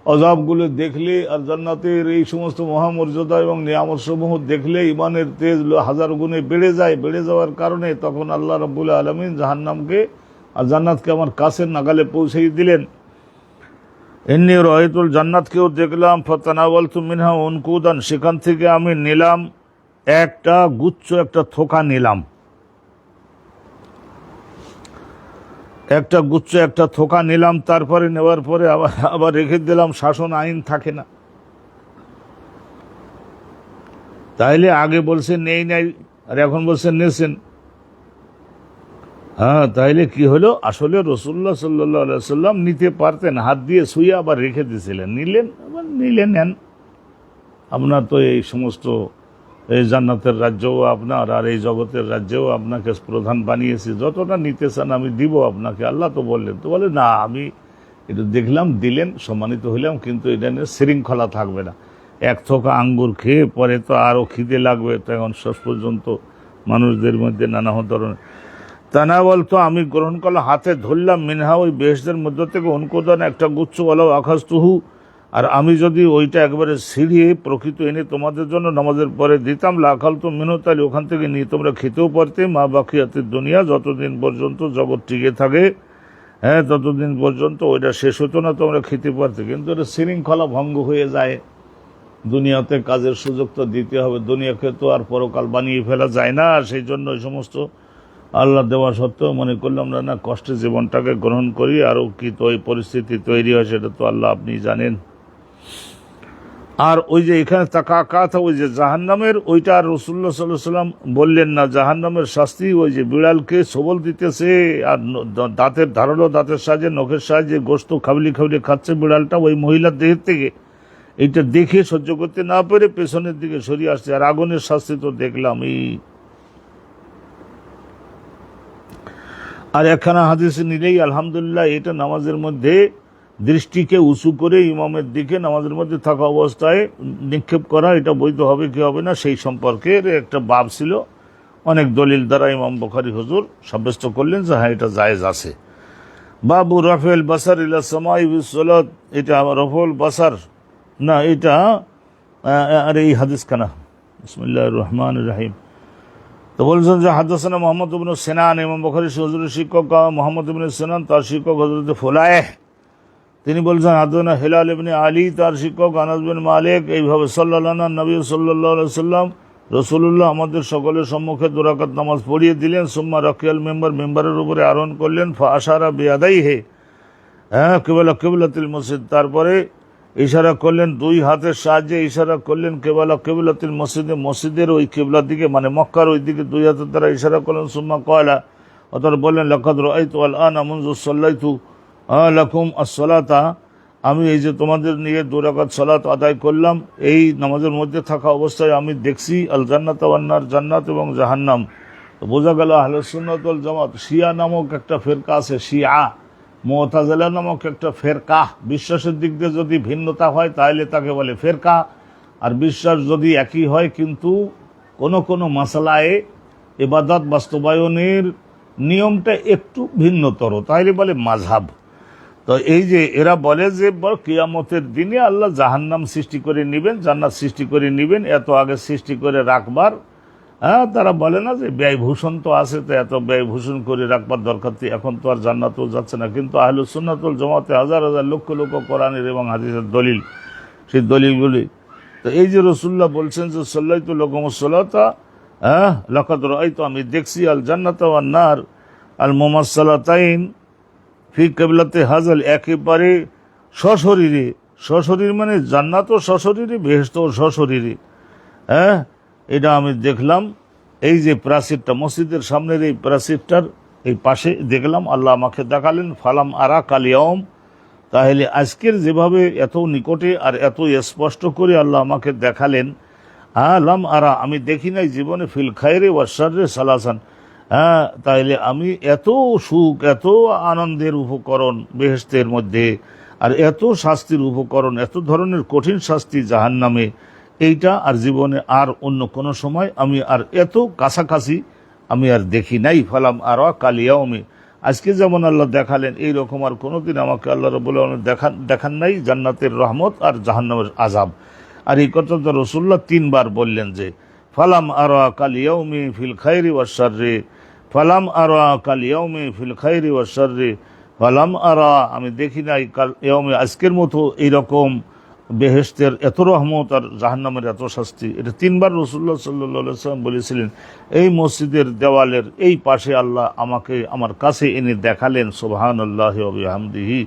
আযাবগুলো দেখলে আর জান্নাতের এই সমস্ত মহামর্যাদা এবং নিয়ামত সমূহ দেখলে ইমানের তেজ হাজার গুণে বেড়ে যায়। বেড়ে যাওয়ার কারণে তখন আল্লাহ রাব্বুল আলামিন জাহান্নামকে আর জান্নাতকে আমার কাছের নাগালে পৌঁছেই দিলেন। ইন্নী রাআইতুল জান্নাতকেও দেখলাম। ফাতানাওয়ালতু মিনহা উনকুদান, সেখান থেকে আমি নিলাম একটা গুচ্ছ, একটা থোকা নিলাম, একটা গুচ্ছ, একটা থোকা নিলাম। তারপরে নেওয়ার পরে আবার রেখে দিলাম, শাসন আইন থাকে না। তাইলে আগে বলছেন নেই নাই, আর এখন বলছেন নেছেন। তাইলে কি হলো, আসলে রাসূলুল্লাহ সাল্লাল্লাহু আলাইহি ওয়াসাল্লাম নিতে পারতেন, হাত দিয়ে ছুঁয়ে আবার রেখে দিয়েছিলেন, নিলেন, আবার নিলেন। নেন, আপনার তো এই সমস্ত, এই জান্নাতের রাজ্যও আপনার আর এই জগতের রাজ্যেও আপনাকে প্রধান বানিয়েছি, যতটা নিতে চান আমি দিব আপনাকে, আল্লাহ তো বললেন। তো বলে না, আমি একটু দেখলাম, দিলেন, সম্মানিত হইলাম, কিন্তু এটা নিয়ে শৃঙ্খলা থাকবে না। এক থোকা আঙ্গুর খেয়ে পরে তো আরও খিদে লাগবে, তো এখন শেষ পর্যন্ত মানুষদের মধ্যে নানা ধরনের তানাওয়াল, তো আমি গ্রহণ করলাম, হাতে ধরলাম, মিনহা, ওই বেহেশতের মধ্য থেকে উনকুদান, একটা গুচ্ছ, ওয়ালাউ আখাযতুহু, আর আমি যদি ওইটা একবারে ছিঁড়িয়ে প্রকৃত এনে তোমাদের জন্য নামাজের পরে দিতাম, লাখালতু মিনহু, তাহলে ওখান থেকে নিয়ে তোমরা খেতেও পারতে, মা বাকিয়াতের দুনিয়া, যতদিন পর্যন্ত জগৎ টিকে থাকে, ততদিন পর্যন্ত ওইটা শেষ হতো না, তোমরা খেতে পারতে। কিন্তু এটা শৃঙ্খলা ভঙ্গ হয়ে যায়। দুনিয়াতে কাজের সুযোগ তো দিতে হবে, দুনিয়াকে তো আর পরকাল বানিয়ে ফেলা যায় না। সেই জন্য ওই সমস্ত আল্লাহ দেওয়া সত্ত্বেও মনে করলাম না কষ্টে জীবনটাকে গ্রহণ করি, আরও কি তো এই পরিস্থিতি তৈরি হয় সেটা তো আল্লাহ আপনি জানেন। আর ওই যে এখানে তাকা ওই যে জাহান্নামের ওইটা আর রাসূলুল্লাহ সাল্লাল্লাহু আলাইহি ওয়াসাল্লাম বললেন না। জাহান্নামের শাস্তি ওই যে বিড়ালকে সবল দিতেছে আর দাঁতের ধারালো দাঁতের সাহায্যে নখের সাহায্যে গোশত খাবলি খাবলি খাচ্ছে বিড়ালটা ওই মহিলার দেহের থেকে, এইটা দেখে সহ্য করতে না পেরে পেছনের দিকে সরিয়ে আসছে। আর আগুনের শাস্তি তো দেখলাম এই। আর একখানা হাদিস নিলেই আলহামদুলিল্লাহ এটা নামাজের মধ্যে দৃষ্টিকে উঁচু করে ইমামের দিকে নামাজের মধ্যে থাকা অবস্থায় নিক্ষেপ করা, এটা বৈধ হবে কি হবে না সেই সম্পর্কে একটা বাব ছিল। অনেক দলিল দ্বারা ইমাম বুখারী হুজুর সাব্যস্ত করলেন যে হ্যাঁ এটা জায়েজ আছে। বাবু রাফেল বাসার ইলা সামাই বিস সালাত, এটা রাফুল বাসার না, এটা আর এই হাদিস খানা। বিসমিল্লাহির রহমানির রহিম। তো বলছেন যে হাদাসানা মুহাম্মদ ইবনে সিনান, ইমাম বুখারী হুজুরের শিক্ষক মুহাম্মদ ইবনে সিনান, তার শিক্ষক হযরত ফুলাইহ, তিনি বলছেন হাদাসানা হিলাল ইবনে আলী, তার শিক্ষক আনাস বিন মালিক, এইভাবে সাল্লাল্লাহু নবী সাল্লাল্লাহু আলাইহি ওয়াসাল্লাম রাসূলুল্লাহ আমাদের সকলের সম্মুখে 2 রাকাত নামাজ পড়িয়ে দিলেন। সুম্মা রাকিয়াল মিম্বার, মিম্বারের উপরে আরোহণ করলেন। ফা আশারা বিয়াদাইহি কিবলাতিল মসজিদ, তারপরে ইশারা করলেন 2 হাতের সাহায্যে ইশারা করলেন কিবলাতিল মসজিদে, মসজিদের ওই কিবলার দিকে মানে মক্কার ওই দিকে 2 হাতের দ্বারা ইশারা করলেন। সুম্মা ক্বালা, অতঃপর বললেন লাকাদ রাআইতু আল আনা মুনযু সাল্লাইতু লাকুম আস-সালাতা, আমি এই যে তোমাদের নিয়ে 2 রাকাত সালাত আদায় করলাম, এই নামাজের মধ্যে থাকা অবস্থায় আমি দেখছি আল জান্নাত ওয়ান নার, জান্নাত এবং জাহান্নাম। তো বোঝা গেল আহলে সুন্নাত ওয়াল জামাত, শিয়া নামক একটা ফেরকা আছে, শিয়া মুতাজিলা নামক একটা ফেরকা। বিশ্বাসের দিক দিয়ে যদি ভিন্নতা হয় তাহলে তাকে বলে ফেরকা, আর বিশ্বাস যদি একই হয় কিন্তু কোনো কোনো মাসালায় ইবাদত বাস্তবায়নের নিয়মটা একটু ভিন্নতর তাহলে বলে মাযহাব। তো এই যে এরা বলে যে কিয়ামতের দিনে আল্লাহ জাহান্নাম সৃষ্টি করে নেবেন, জান্নাত সৃষ্টি করে নেবেন, এত আগে সৃষ্টি করে রাখবার। তারা বলে না যে ব্যয়ভূষণ তো আছে, তো এত ব্যয়ভূষণ করে রাখবার দরকার, এখন তো আর জান্নাতও যাচ্ছে না। কিন্তু আহলুস সুন্নাত ওয়াল জামাতে হাজার হাজার লক্ষ লক্ষ কোরআনের এবং হাদিসের দলিল, সেই দলিলগুলি। তো এই যে রাসূলুল্লাহ বলছেন যে সাল্লাইতু লাকুমুস সালাতা লাকাদ রাআইতু, আমি দেখছি আল জান্নাত ওয়ান নার আল মুমাসসালাতাইন ফি কিবলাতে হাজাল, একেবারে সশরীরে, সশরীর মানে জান্নাতও সশরীরে, বেহেশতও সশরীরে। এটা আমি দেখলাম। এই যে প্রাচীরটা মসজিদের সামনের এই প্রাচীরটার এই পাশে দেখলাম, আল্লাহ আমাকে দেখালেন ফালাম আরা কালিয়ম, তাহলে আজকের যেভাবে এত নিকটে আর এত স্পষ্ট করে আল্লাহ আমাকে দেখালেন, লাম আরা, আমি দেখি নাই জীবনে ফিল খায়রে ওয়াস শাররে সালাসান, তাইলে আমি এত সুখ এত আনন্দের উপকরণ বেহেশতের মধ্যে আর এত শাস্তির উপকরণ, এত ধরনের কঠিন শাস্তি জাহান্নামে, এইটা আর জীবনে আর অন্য কোনো সময় আমি আর এত কাছাকাছি আমি আর দেখি নাই। ফালাম আরা কালিয়াউমে, আজকে যেমন আল্লাহ দেখালেন এই রকম আর কোনোদিন আমাকে আল্লাহ রাব্বুল আলামিন দেখান নাই জান্নাতের রহমত আর জাহান্নামের আযাব। আর এই কথাটা রাসূলুল্লাহ 3 বার বললেন যে ফালাম আরা কালিয়াউমে ফিল খায়রি ওয়াস শাররি, ফালাম আরা কালিয়াউমে ফিল খায়রি ওয়াস শাররি, ফালাম আরা, আমি দেখি নাই কাল ইয়াউমে, আজকের মতো এইরকম বেহেশতের এত রহমত আর জাহান্নামের এত শাস্তি। এটা 3 বার রাসূলুল্লাহ সাল্লাল্লাহু আলাইহি ওয়াসাল্লাম বলেছিলেন। এই মসজিদের দেওয়ালের এই পাশে আল্লাহ আমাকে আমার কাছে এনে দেখালেন, সুবহানাল্লাহি ওয়া বিহামদিহি।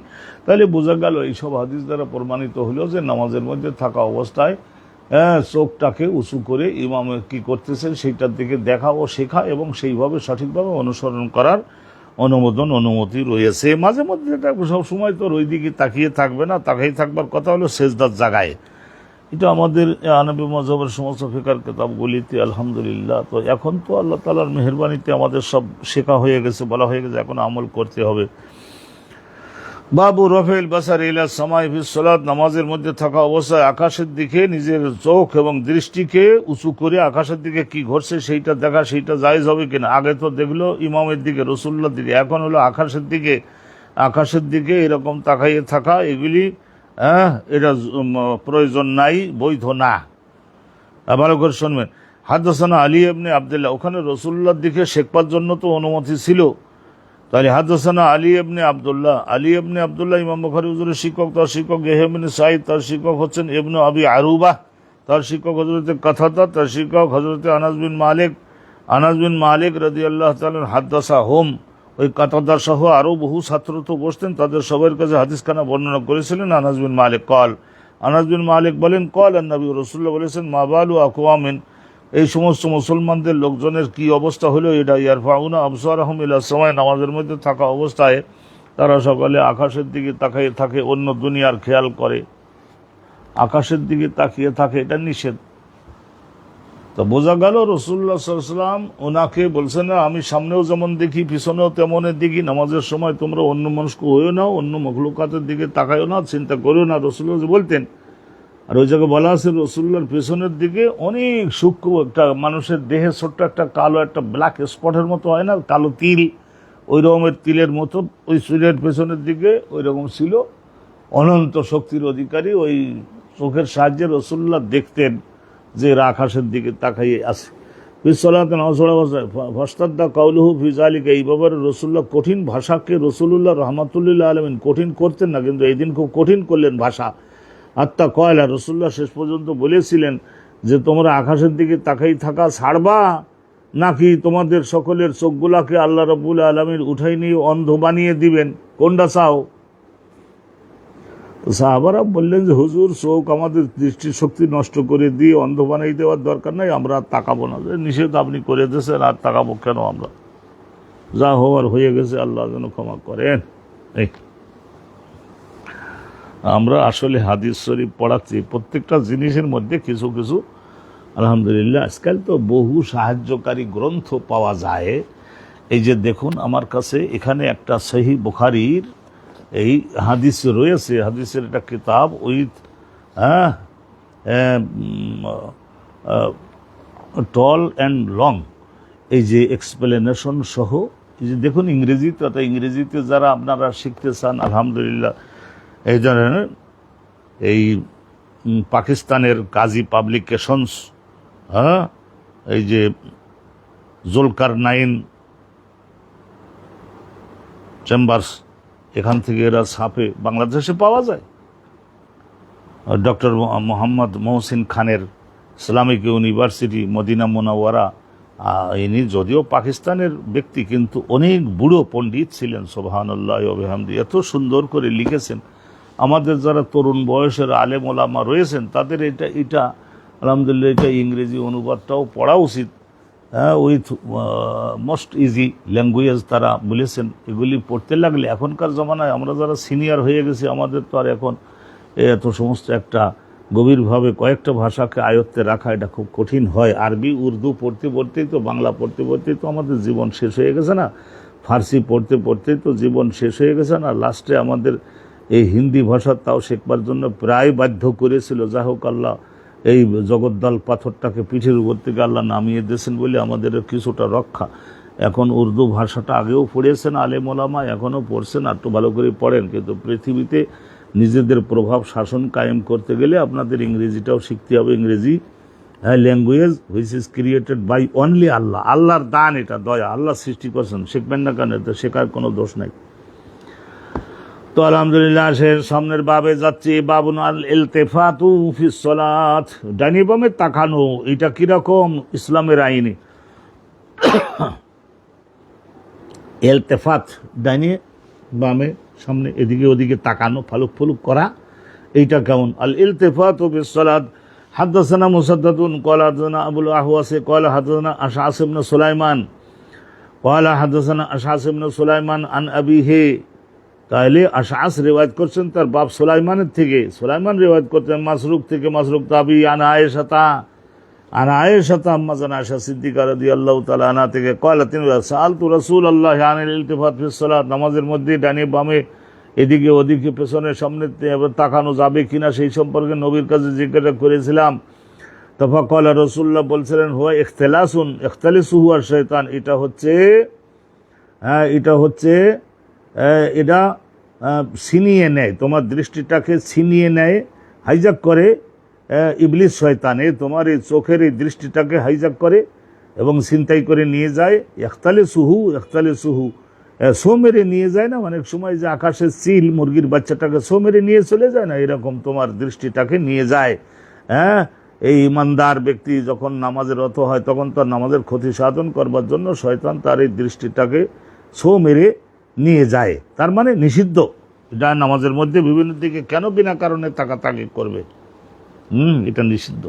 তাহলে বোঝা গেল এইসব হাদিস দ্বারা প্রমাণিত হলো যে নামাজের মধ্যে থাকা অবস্থায় চোখটাকে উঁচু করে ইমামে কি করতেছেন সেইটার দিকে দেখা ও শেখা এবং সেইভাবে সঠিকভাবে অনুসরণ করার অনুমতি রয়েছে। মাঝে মধ্যে এটা সবসময় তো ওই দিকে তাকিয়ে থাকবে না, তাকিয়ে থাকবার কথা হলো সেজদার জায়গায়। এটা আমাদের হানাফি মাযহাবের সমস্ত ফিকহের কিতাবগুলিতে আলহামদুলিল্লাহ। তো এখন তো আল্লাহ তাআলার মেহেরবানিতে আমাদের সব শেখা হয়ে গেছে, বলা হয়ে গেছে, এখন আমল করতে হবে। বাবু রফেল বাসার ইলা সামাই ফিস সালাত, নামাজের মধ্যে থাকা অবস্থায় আকাশের দিকে নিজের চোখ এবং দৃষ্টিকে উঁচু করে আকাশের দিকে কি ঘটছে সেইটা দেখা, সেইটা জায়েজ হবে কিনা। আগে তো দেখলো ইমামের দিকে, রাসূলুল্লাহর দিকে, এখন হলো আকাশের দিকে এরকম তাকাইয়ে থাকা, এগুলি এটা প্রয়োজন নাই, বৈধ না। ভালো করে শুনবেন। হাদাসানা আলী ইবনে আব্দুল্লাহ, ওখানে রাসূলুল্লাহর দিকে শেখবার জন্য তো অনুমতি ছিল। তাহলে হাদাসানা আলী ইবনে আব্দুল্লাহ ইমাম বুখারী হুজুরের শিক্ষক, তার শিক্ষক ইয়াহইয়া ইবনে সাঈদ, তার শিক্ষক হচ্ছেন ইবনে আবি আরুবা, তার শিক্ষক হযরত কাতাদা, তার শিক্ষক হযরত আনাস বিন মালিক, আনাস বিন মালিক রাদিয়াল্লাহু তাআলা হাদাসা হোম, ওই কাতাদা সহ আরও বহু ছাত্র তো বসতেন, তাদের সবার কাছে হাদিসখানা বর্ণনা করেছিলেন আনাস বিন মালিক। আনাস বিন মালিক বলেন নবী রাসূলুল্লাহ বলেছেন মা বালু আকওয়ামিন, এই সমস্ত মুসলমানদের লোকজনের কি অবস্থা হলো, এটা ইয়ারফাউনা আবসারহুম ইলা সামাই, নামাজের মধ্যে থাকা অবস্থায় তারা সকালে আকাশের দিকে তাকিয়ে থাকে, অন্য দুনিয়ার খেয়াল করে, আকাশের দিকে তাকিয়ে থাকে, এটা নিষেধ। তো বোঝা গেল রাসূলুল্লাহ সাল্লাল্লাহু আলাইহি ওয়াসাল্লাম ওনাকে বলছেন না আমি সামনেও যেমন দেখি পিছনেও তেমনের দেখি, নামাজের সময় তোমরা অন্য মানুষকে হয়েও নাও, অন্য মখলুকাতের দিকে তাকাইও না, চিন্তা করিও না, রাসূলুল্লাহ বলতেন। আর ওই জায়গায় বলা আছে রাসূলুল্লাহর পেছনের দিকে অনেক সূক্ষ্ম একটা মানুষের দেহে ছোট্ট একটা কালো একটা ব্ল্যাক স্পটের মতো হয় না, কালো তিল, ওই রকমের তিলের মতো ওই শরীরের পেছনের দিকে ওই রকম ছিল, অনন্ত শক্তির অধিকারী। ওই চোখের সাহায্যে রাসূলুল্লাহ দেখতেন যে এরা আকাশের দিকে তাকাইয়ে আছে। ফস্তাদ্দা কাউলুহু ফি যালিকা, এই ব্যাপারে রাসূলুল্লাহ কঠিন ভাষাকে রাসূলুল্লাহ রাহমাতুল্লিল আলামিন কঠিন করতেন না, কিন্তু এই দিন খুব কঠিন করলেন ভাষা। আত্মা কয়লা, রাসূলুল্লাহ শেষ পর্যন্ত বলেছিলেন যে তোমরা আকাশের দিকে তাকাই থাকা ছাড়বা, নাকি তোমাদের সকলের চোখগুলাকে আল্লাহ রাব্বুল আলামিন উঠাই নিয়ে অন্ধ বানিয়ে দিবেন, কোনটা চাও? তো সাহাবারা বললেন যে হুজুর, চোখ আমাদের দৃষ্টিশক্তি নষ্ট করে দিয়ে অন্ধ বানাই দেওয়ার দরকার নাই, আমরা আর তাকাবো না, নিষেধ আপনি করে দিয়েছেন, আর তাকাবো কেন আমরা, যা হওয়ার হয়ে গেছে, আল্লাহ যেন ক্ষমা করেন। এই আমরা আসলে হাদিস শরীফ পড়াচ্ছি, প্রত্যেকটা জিনিসের মধ্যে কিছু কিছু আলহামদুলিল্লাহ আজকাল তো বহু সাহায্যকারী গ্রন্থ পাওয়া যায়। এই যে দেখুন আমার কাছে এখানে একটা সহিহ বুখারীর এই হাদিস রয়েছে, হাদিসের একটা কিতাব উইথ টল অ্যান্ড লং, এই যে এক্সপ্লেনেশন সহ, এই যে দেখুন ইংরেজিতে, অর্থাৎ ইংরেজিতে যারা আপনারা শিখতে চান আলহামদুলিল্লাহ, এই ধরনের এই পাকিস্তানের কাজী পাবলিকেশনস, এই যে জুলকারনাইন চেম্বার্স, এখান থেকে এরা ছাপে, বাংলাদেশে পাওয়া যায়। ডক্টর মোহাম্মদ মহসিন খানের ইসলামিক ইউনিভার্সিটি মদিনা মুনাওয়ারা, ইনি যদিও পাকিস্তানের ব্যক্তি কিন্তু অনেক বুড়ো পণ্ডিত ছিলেন, সুবহানাল্লাহ ওয়া বিহামদি, এত সুন্দর করে লিখেছেন। আমাদের যারা তরুণ বয়সের আলেম ওলামা রয়েছেন তাদের এটা আলহামদুলিল্লাহ এটা ইংরেজি অনুবাদটাও পড়া উচিত, উইথ মোস্ট ইজি ল্যাঙ্গুয়েজ তারা বলেছেন। এগুলি পড়তে লাগলে এখনকার জমানায় আমরা যারা সিনিয়র হয়ে গেছি আমাদের তো আর এখন এত সমস্ত একটা গভীরভাবে কয়েকটা ভাষাকে আয়ত্তে রাখা এটা খুব কঠিন হয়। আরবি উর্দু পড়তে পড়তেই তো, বাংলা পড়তে পড়তেই তো আমাদের জীবন শেষ হয়ে গেছে না, ফার্সি পড়তে পড়তেই তো জীবন শেষ হয়ে গেছে না, লাস্টে আমাদের এই হিন্দি ভাষা তাও শেখবার জন্য প্রায় বাধ্য করেছিল। যাই হোক আল্লাহ এই জগদ্দল পাথরটাকে পিঠের উপর থেকে আল্লাহ নামিয়ে দিয়েছেন বলে আমাদের কিছুটা রক্ষা। এখন উর্দু ভাষাটা আগেও পড়েছেন আলেম ওলামা, এখনও পড়ছেন, একটু ভালো করে পড়েন, কিন্তু পৃথিবীতে নিজেদের প্রভাব শাসন কায়েম করতে গেলে আপনাদের ইংরেজিটাও শিখতে হবে। ইংরেজি language which is created by only Allah, আল্লাহর দান, এটা দয়া, আল্লাহ সৃষ্টি করছেন, শিখবেন না কেন? এতে শেখার কোনো দোষ নাই। তো আলহামদুলিল্লাহ সে সামনের বাবে যাচ্ছি, বাবুন আল ইলতিফাতু ফিস সালাত, ডাইনি বামে তাকানো, এটা কিরকম ইসলামের আইনে? ইলতিফাত, ডাইনি বামে সামনে এদিকে ওদিকে তাকানো, ফালুক ফুলুক করা, এইটা কেমন? আল ইলতিফাতু ফিস সালাত, হাদাসানা মুসাদ্দাদুন ক্বালা হাদাসানা আবুল আহওয়াস ক্বালা হাদাসানা আশআস ইবনে সুলাইমান ক্বালা হাদাসানা আশআস ইবনে সুলাইমান আন আবিহি, তাহলে আশআস রিওয়ায়াত করছেন তার বাপ সুলাইমানের থেকে, সুলাইমান রিওয়ায়াত করতেন মাসরুক থেকে, মাসরুক তাবি আন আয়েশা আম্মা জান আয়েশা সিদ্দিকা রাদিয়াল্লাহু তাআলা আনহা থেকে, ক্বালা তিনি সাআলতু রাসূলুল্লাহ আনিল ইলতিফাত ফিস সালাত, নামাজের মধ্যে ডানে বামে এদিকে ওদিকে পেছনে সামনে তাকানো যাবে কিনা সেই সম্পর্কে নবীর কাছে জিজ্ঞাসা করেছিলাম। তফা ক্বালা রাসূলুল্লাহ বলছিলেন হুয়া ইখতিলাসুন ইখতালিসুহু আর শয়তান, এটা হচ্ছে এটা ছিনিয়ে নেয়, তোমার দৃষ্টিটাকে ছিনিয়ে নেয়, হাইজাক করে ইবলিস শয়তানে, তোমার এই চোখের এই দৃষ্টিটাকে হাইজাক করে এবং ছিনতাই করে নিয়ে যায়। ইখতালিসুহু সো মেরে নিয়ে যায় না, অনেক সময় যে আকাশের চিল মুরগির বাচ্চাটাকে সো মেরে নিয়ে চলে যায় না, এরকম তোমার দৃষ্টিটাকে নিয়ে যায়। এই ইমানদার ব্যক্তি যখন নামাজে রত হয় তখন তার নামাজের ক্ষতি সাধন করবার জন্য শয়তান তার এই দৃষ্টিটাকে ছো মেরে নিয়ে যায়। তার মানে নিষিদ্ধ, এটা নামাজের মধ্যে বিভিন্ন দিকে কেন বিনা কারণে তাকাতাকি করবে, এটা নিষিদ্ধ।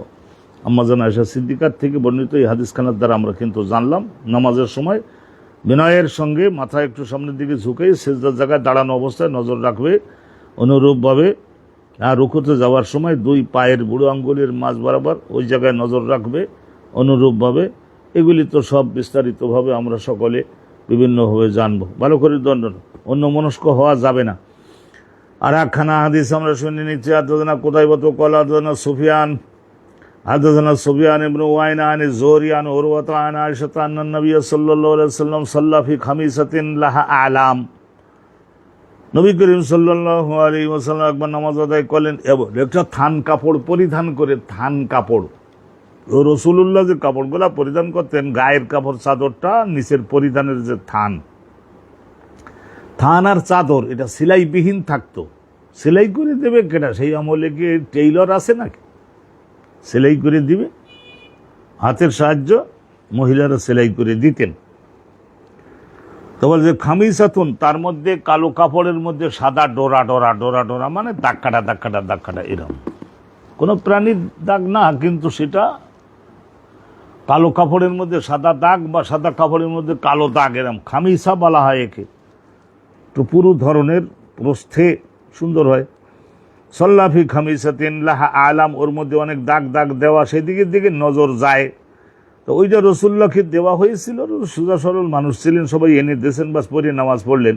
আম্মা জান আয়েশা সিদ্দিকার থেকে বর্ণিত এই হাদিসখানার দ্বারা আমরা কিন্তু জানলাম নামাজের সময় বিনয়ের সঙ্গে মাথা একটু সামনের দিকে ঝুঁকে সেজদার জায়গায় দাঁড়ানো অবস্থায় নজর রাখবে। অনুরূপভাবে রুকুতে যাওয়ার সময় দুই পায়ের বুড়ো আঙ্গুলের মাঝ বরাবর ওই জায়গায় নজর রাখবে অনুরূপভাবে। এগুলি তো সব বিস্তারিতভাবে আমরা সকলে বিভিন্নভাবে জানবো। ভালো করে দণ্ডন, অন্য মনস্ক হওয়া যাবে না। আর একখানা হাদিস আমরা শুনে নিচ্ছি। হাদাসানা কুতাইবাহ ক্বালা হাদাসানা সুফিয়ান ইবনে উয়াইনা আন যুহরি আন উরওয়াতা আন আয়েশা আন্না নবী সাল্লাল্লাহু আলাইহি ওয়াসাল্লাম সাল্লা ফি খামিসাতিন লাহা আলাম। নবী করিম সাল্লাল্লাহু আলাইহি ওয়াসাল্লাম একবার নামাজ আদায় করলেন এবং একটা থান কাপড় পরিধান করে, থান কাপড়, রাসূলুল্লাহ যে কাপড়গুলা পরিধান করতেন, গায়ের কাপড় চাদরটা নিচের পরিধানের যে থান আর চাদর, এটা সেলাইবিহীন থাকতো। সেলাই করে দেবে কেনা, সেই আমলে কি টেইলর আছে নাকি? সেলাই করে দিবে, হাতের সাহায্য মহিলারা সেলাই করে দিতেন। তো বল যে খামিসাতুন, তার মধ্যে কালো কাপড়ের মধ্যে সাদা ডোরা ডোরা ডোরা ডোরা, মানে দাগ কাটা এরকম কোনো প্রাণীর দাগ না, কিন্তু সেটা কালো কাপড়ের মধ্যে সাদা দাগ বা সাদা কাপড়ের মধ্যে কালো দাগ, এরকম খামিসা বলা হয় একে। তো পুরো ধরনের প্রস্থে সুন্দর হয়। সল্লাফি খামিসাতিন লাহা আলাম, ওর মধ্যে অনেক দাগ দাগ দেওয়া, সেদিকের দিকে নজর যায়। তো ওইটা রসুল্লাহকে দেওয়া হয়েছিল। সোজা সরল মানুষ ছিলেন, সবাই এনে দিয়েছেন, বাস পরে নামাজ পড়লেন।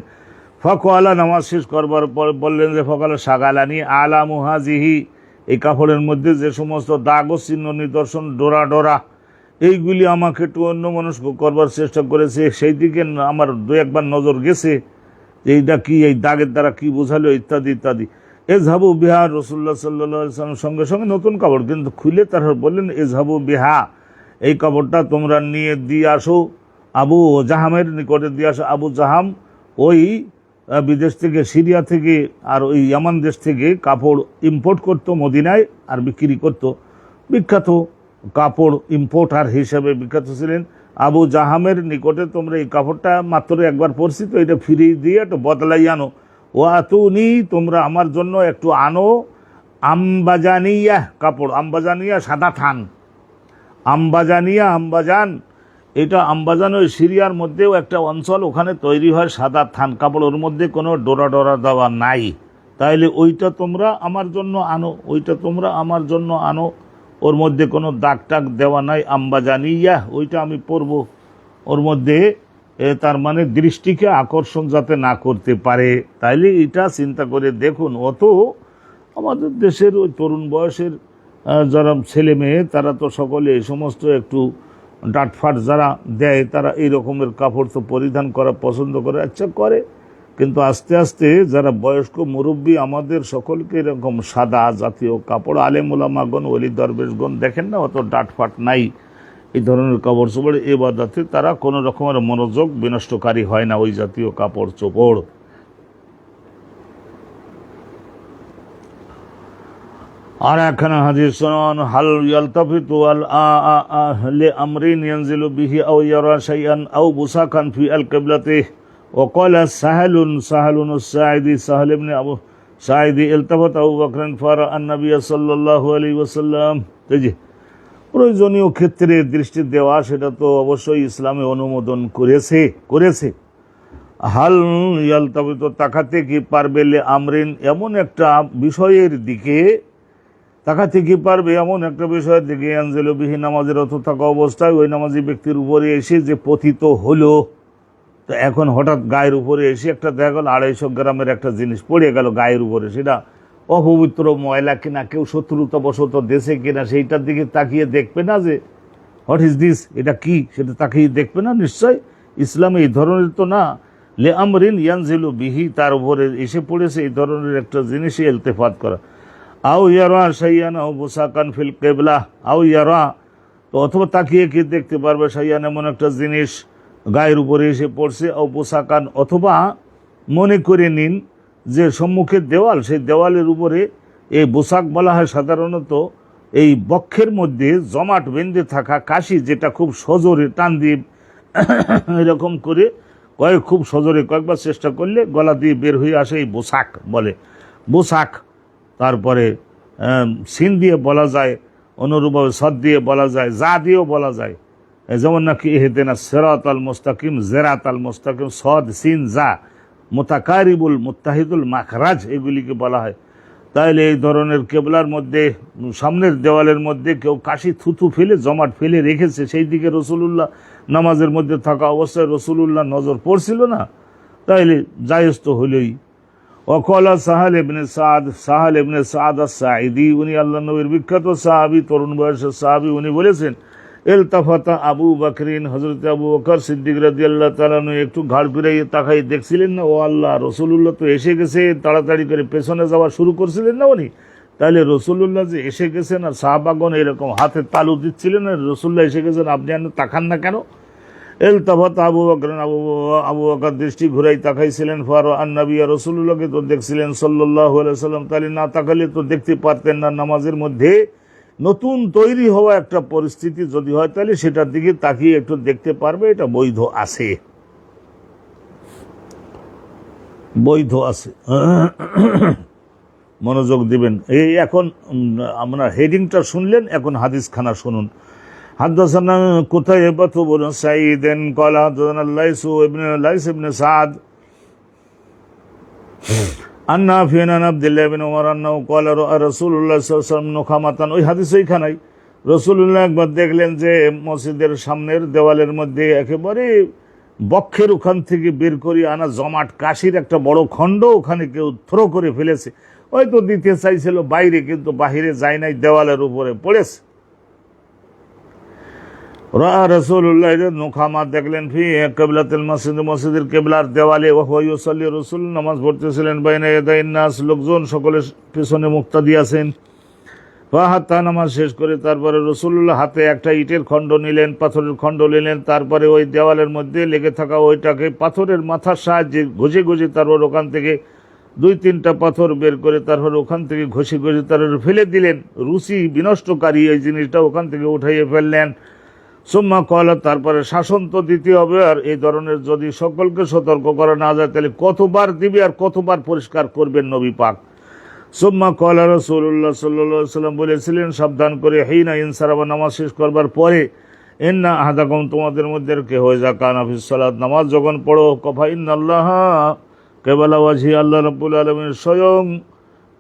ফাকওয়ালা, নামাজ শেষ করবার পর বললেন যে ফকালা সাগালানি আলা মুহাজিহি, এই কাপড়ের মধ্যে যে সমস্ত দাগ ও চিহ্ন নিদর্শন ডোরা ডোরা, এইগুলি আমাকে একটু অন্যমনস্ক করবার চেষ্টা করেছে, সেই দিকে আমার দু একবার নজর গেছে যে এইটা কি, এই দাগের দ্বারা কি বোঝালো, ইত্যাদি ইত্যাদি। এজহাবু বিহা, রাসূলুল্লাহ সাল্লাল্লাহু আলাইহি ওয়াসাল্লাম সঙ্গে সঙ্গে নতুন কাপড় কিন্তু খুলে তারপর বললেন এজহাবু বিহা, এই কাপড়টা তোমরা নিয়ে দিয়ে আসো আবু জাহামের নিকটে দিয়ে আসো। আবু জাহাম ওই বিদেশ থেকে, সিরিয়া থেকে আর ওই ইয়ামান দেশ থেকে কাপড় ইম্পোর্ট করতো মদিনায় আর বিক্রি করতো। বিখ্যাত কাপড় ইম্পোর্টার হিসেবে বিখ্যাত ছিলেন। আবু জাহামের নিকটে তোমরা এই কাপড়টা মাত্র একবার পরছি, তো এটা ফিরিয়ে দিয়ে একটু বদলাই আনো। ও আতুনি, তোমরা আমার জন্য একটু আনো আমবাজানিয়া কাপড়, আমবাজানিয়া সাদা থান, আমবাজান, এটা আমবাজান ওই সিরিয়ার মধ্যেও একটা অঞ্চল, ওখানে তৈরি হয় সাদা থান কাপড়, ওর মধ্যে কোনো ডোরা ডোরা দেওয়া নাই। তাইলে ওইটা তোমরা আমার জন্য আনো, ওইটা তোমরা আমার জন্য আনো, ওর মধ্যে কোনো দাগ টাগ দেওয়া নাই। আমবাজানিয়া, ওইটা আমি পরবো। ওর মধ্যে তার মানে দৃষ্টিকে আকর্ষণ যাতে না করতে পারে, তাইলে এটা চিন্তা করে দেখুন। অত আমাদের দেশের ওই তরুণ বয়সের যারা ছেলে মেয়ে, তারা তো সকলে এই সমস্ত একটু ডাটফাট যারা দেয়, তারা এই রকমের কাপড় তো পরিধান করা পছন্দ করে, আচ্ছা করে। কিন্তু আস্তে আস্তে যারা বয়স্ক মুরব্বী, আমাদের সকলকে এরকম সাদা জাতীয় কাপড়, আলেম ওলামাগণ, ওলি দরবেশগণ দেখেন না, অত ডাটফাট নাই, এই ধরনের কাপড় চোপড় ইবাদতে তারা কোনো রকমের মনোযোগ বিনষ্টকারী হয় না ওই জাতীয় কাপড় চোপড়। আর একখানা হাদিস শুনুন। হাল ইয়ালতাফিতু আল লি আমরিন ইয়ানজিলু বিহি আও ইয়ারা শাইআন আও বুসাকান ফি আল কিবলাতি ওয়া ক্বালা সাহালুন আস-সাঈদি, সাহাল ইবনে আবু সাঈদি, ইলতাফাত আবু বকর ফারা আন-নবী সাল্লাল্লাহু আলাইহি ওয়াসাল্লাম। জি, প্রয়োজনীয় ক্ষেত্রে দৃষ্টি দেওয়া, সেটা তো অবশ্যই ইসলামে অনুমোদন করেছে। হাল ইয়ালতাফিতু, তাকাতে কি পারবে, লে আমরিন, এমন একটা বিষয়ের দিকে তাকাতে কি পারবে, এমন একটা বিষয়ের দিকে, ইয়ানজিলু বিহি, নামাজের অর্থ থাকা অবস্থায় ওই নামাজি ব্যক্তির উপরে এসে যে পতিত হলো। তো এখন হঠাৎ গায়ের উপরে এসে একটা দেখা গেল 250 গ্রামের একটা জিনিস পড়ে গেল গায়ের উপরে, সেটা অপবিত্র ময়লা কিনা, কেউ শত্রুতাবশত দেশে কিনা, সেইটার দিকে তাকিয়ে দেখবে না যে হোয়াট ইজ দিস, এটা কি, সেটা তাকিয়ে দেখবে না। নিশ্চয় ইসলামে এই ধরনের তো না। লে আমরিন ইয়ানজিলু বিহি, তার উপরে এসে পড়েছে এই ধরনের একটা জিনিসে ইলতেফাত করা। আও ইয়ারা শাইয়ান আও বুসাকান ফিল কিবলা, আও ইয়ারা, তো অথবা তাকিয়ে কি দেখতে পারবে, শাইয়ান এমন একটা জিনিস গায়ের উপরে এসে পড়ছে, আও বুসাকান, অথবা মনে করে নিন যে সম্মুখের দেওয়াল, সেই দেওয়ালের উপরে, এই বুসাক বলা হয় সাধারণত এই বক্ষের মধ্যে জমাট বেঁধে থাকা কাশি, যেটা খুব সজোরে টান দিয়ে এরকম করে খুব সজোরে কয়েকবার চেষ্টা করলে গলা দিয়ে বের হয়ে আসে, এই বোসাক বলে, বোসাক। তারপরে সিন দিয়ে বলা যায়, অনুরূপভাবে সদ দিয়ে বলা যায়, যা দিয়েও বলা যায়। যেমন নাকি ইহদিনাস সিরাতাল মুস্তাকিম, জিরাতাল মুস্তাকিম, সদ সিন যা, মুতাকারিবুল মুত্তাহিদুল মাখরাজ, এগুলিকে বলা হয়। তাইলে এই ধরনের কেবলার মধ্যে, সামনের দেওয়ালের মধ্যে কেউ কাশি থুতু ফেলে জমাট ফেলে রেখেছে, সেই দিকে রসুলুল্লাহ নামাজের মধ্যে থাকা অবস্থায় রসুলুল্লাহ নজর পড়ছিল না, তাইলে জায়েজ তো হলেই। ওয়াকালা সাহাল ইবনে সাদ, সাহাল ইবনে সাদ আস-সাঈদী, উনি আল্লাহ নবীর বিখ্যাত সাহাবী, তরুণ বয়সের সাহাবী, উনি বলেছেন, ইলতাফাতা আবু বকরিন, হযরত আবু বকর সিদ্দিক রাদিয়াল্লাহু তাআলা একটু ঘাড় ফিরাইয়ে তাকাই দেখছিলেন না, ও আল্লাহ, রসুলুল্লাহ তো এসে গেছে, তাড়াতাড়ি করে পেছনে যাওয়া শুরু করছিলেন না উনি। তাহলে রসুলুল্লাহ যে এসে গেছেন আর সাহাবাগণ এরকম হাতে তালু দিচ্ছিলেন, রসুল্লাহ এসে গেছেন, আপনি আর তাকান না কেন? ইলতাফাতা আবু বকরিন, আবু বকর দৃষ্টি ঘুরাই তাকাইছিলেন, ফারাআন নবী, রসুলুল্লাহকে তো দেখছিলেন সাল্লাল্লাহু আলাইহি ওয়াসাল্লাম, তাহলে না তাকালে তো দেখতে পারতেন না। নামাজের মধ্যে নতুন তৈরি হওয়া একটা পরিস্থিতি যদি হয়, তাহলে সেটার দিকে তাকিয়ে একটু দেখতে পারবে, এটা বৈধ আছে, বৈধ আছে। মনোযোগ দিবেন। এই এখন আমরা হেডিংটা শুনলেন, এখন হাদিস খানা শুনুন। হাদাসানা কুতাইবা ইবনে সাঈদ ক্বালা হাদাসানা লাইস ইবনে সাদ আন নাফি আন আব্দুল্লাহ ইবনে উমর আন্নাহু ক্বালা রাআ রাসূলুল্লাহ সাল্লাল্লাহু আলাইহি ওয়াসাল্লাম নুখামাতান। ওই হাদিস ওইখানেই রাসূলুল্লাহ একবার দেখলেন যে মসজিদের সামনের দেওয়ালের মধ্যে একেবারে বক্ষের ওখান থেকে বের করে আনা জমাট কাশির একটা বড় খণ্ড ওখানে কেউ থ্রো করে ফেলেছে। হয়তো দিতে চাইছিল বাইরে, কিন্তু বাহিরে যায় নাই, দেওয়ালের উপরে পড়েছে। রাআ রাসূলুল্লাহ নুখামা দেখলেন ফি কিবলাতিল মসজিদ, মসজিদের কিবলার দেওয়ালে, ওয়া হুয়া ইউসাল্লি, রাসূল নামাজ পড়তেছিলেন, বাইনা ইয়াদাইন নাস, লোকজন সকলের পিছনে মুক্তাদি আছেন। হাত্তা, নামাজ শেষ করে তারপরে রসুল্লাহ হাতে একটা ইটের খণ্ড নিলেন, পাথরের খণ্ড নিলেন, তারপরে ওই দেওয়ালের মধ্যে লেগে থাকা ওইটাকে পাথরের মাথার সাহায্যে ঘষে ঘষে তারপর ওখান থেকে 2-3টা পাথর বের করে তারপর ওখান থেকে ঘষে ঘষে তারপর ফেলে দিলেন। রুচি বিনষ্টকারী এই জিনিসটা ওখান থেকে উঠাইয়ে ফেললেন। সুম্মা ক্বালা, তারপরে শাসন তো দিতে হবে, আর এই ধরনের যদি সকলকে সতর্ক করা না যায় তাহলে কতবার দিবে আর কতবার পরিষ্কার করবেন নবী পাক। সুম্মা ক্বালা রাসূলুল্লাহ সাল্লাল্লাহু আলাইহি ওয়াসাল্লাম বলেছিলেন সাবধান করে, হিনা ইনসারাফা, নামাজ শেষ করবার পরে, ইন্না আহাদাকুম, তোমাদের মধ্যে কেহ ইযা কানা ফিস সালাত, নামাজ যখন পড়ো, কফা ইন্নাল্লাহা কিবলা ওয়াজহি, আল্লাহ রাব্বুল আলামিন স্বয়ং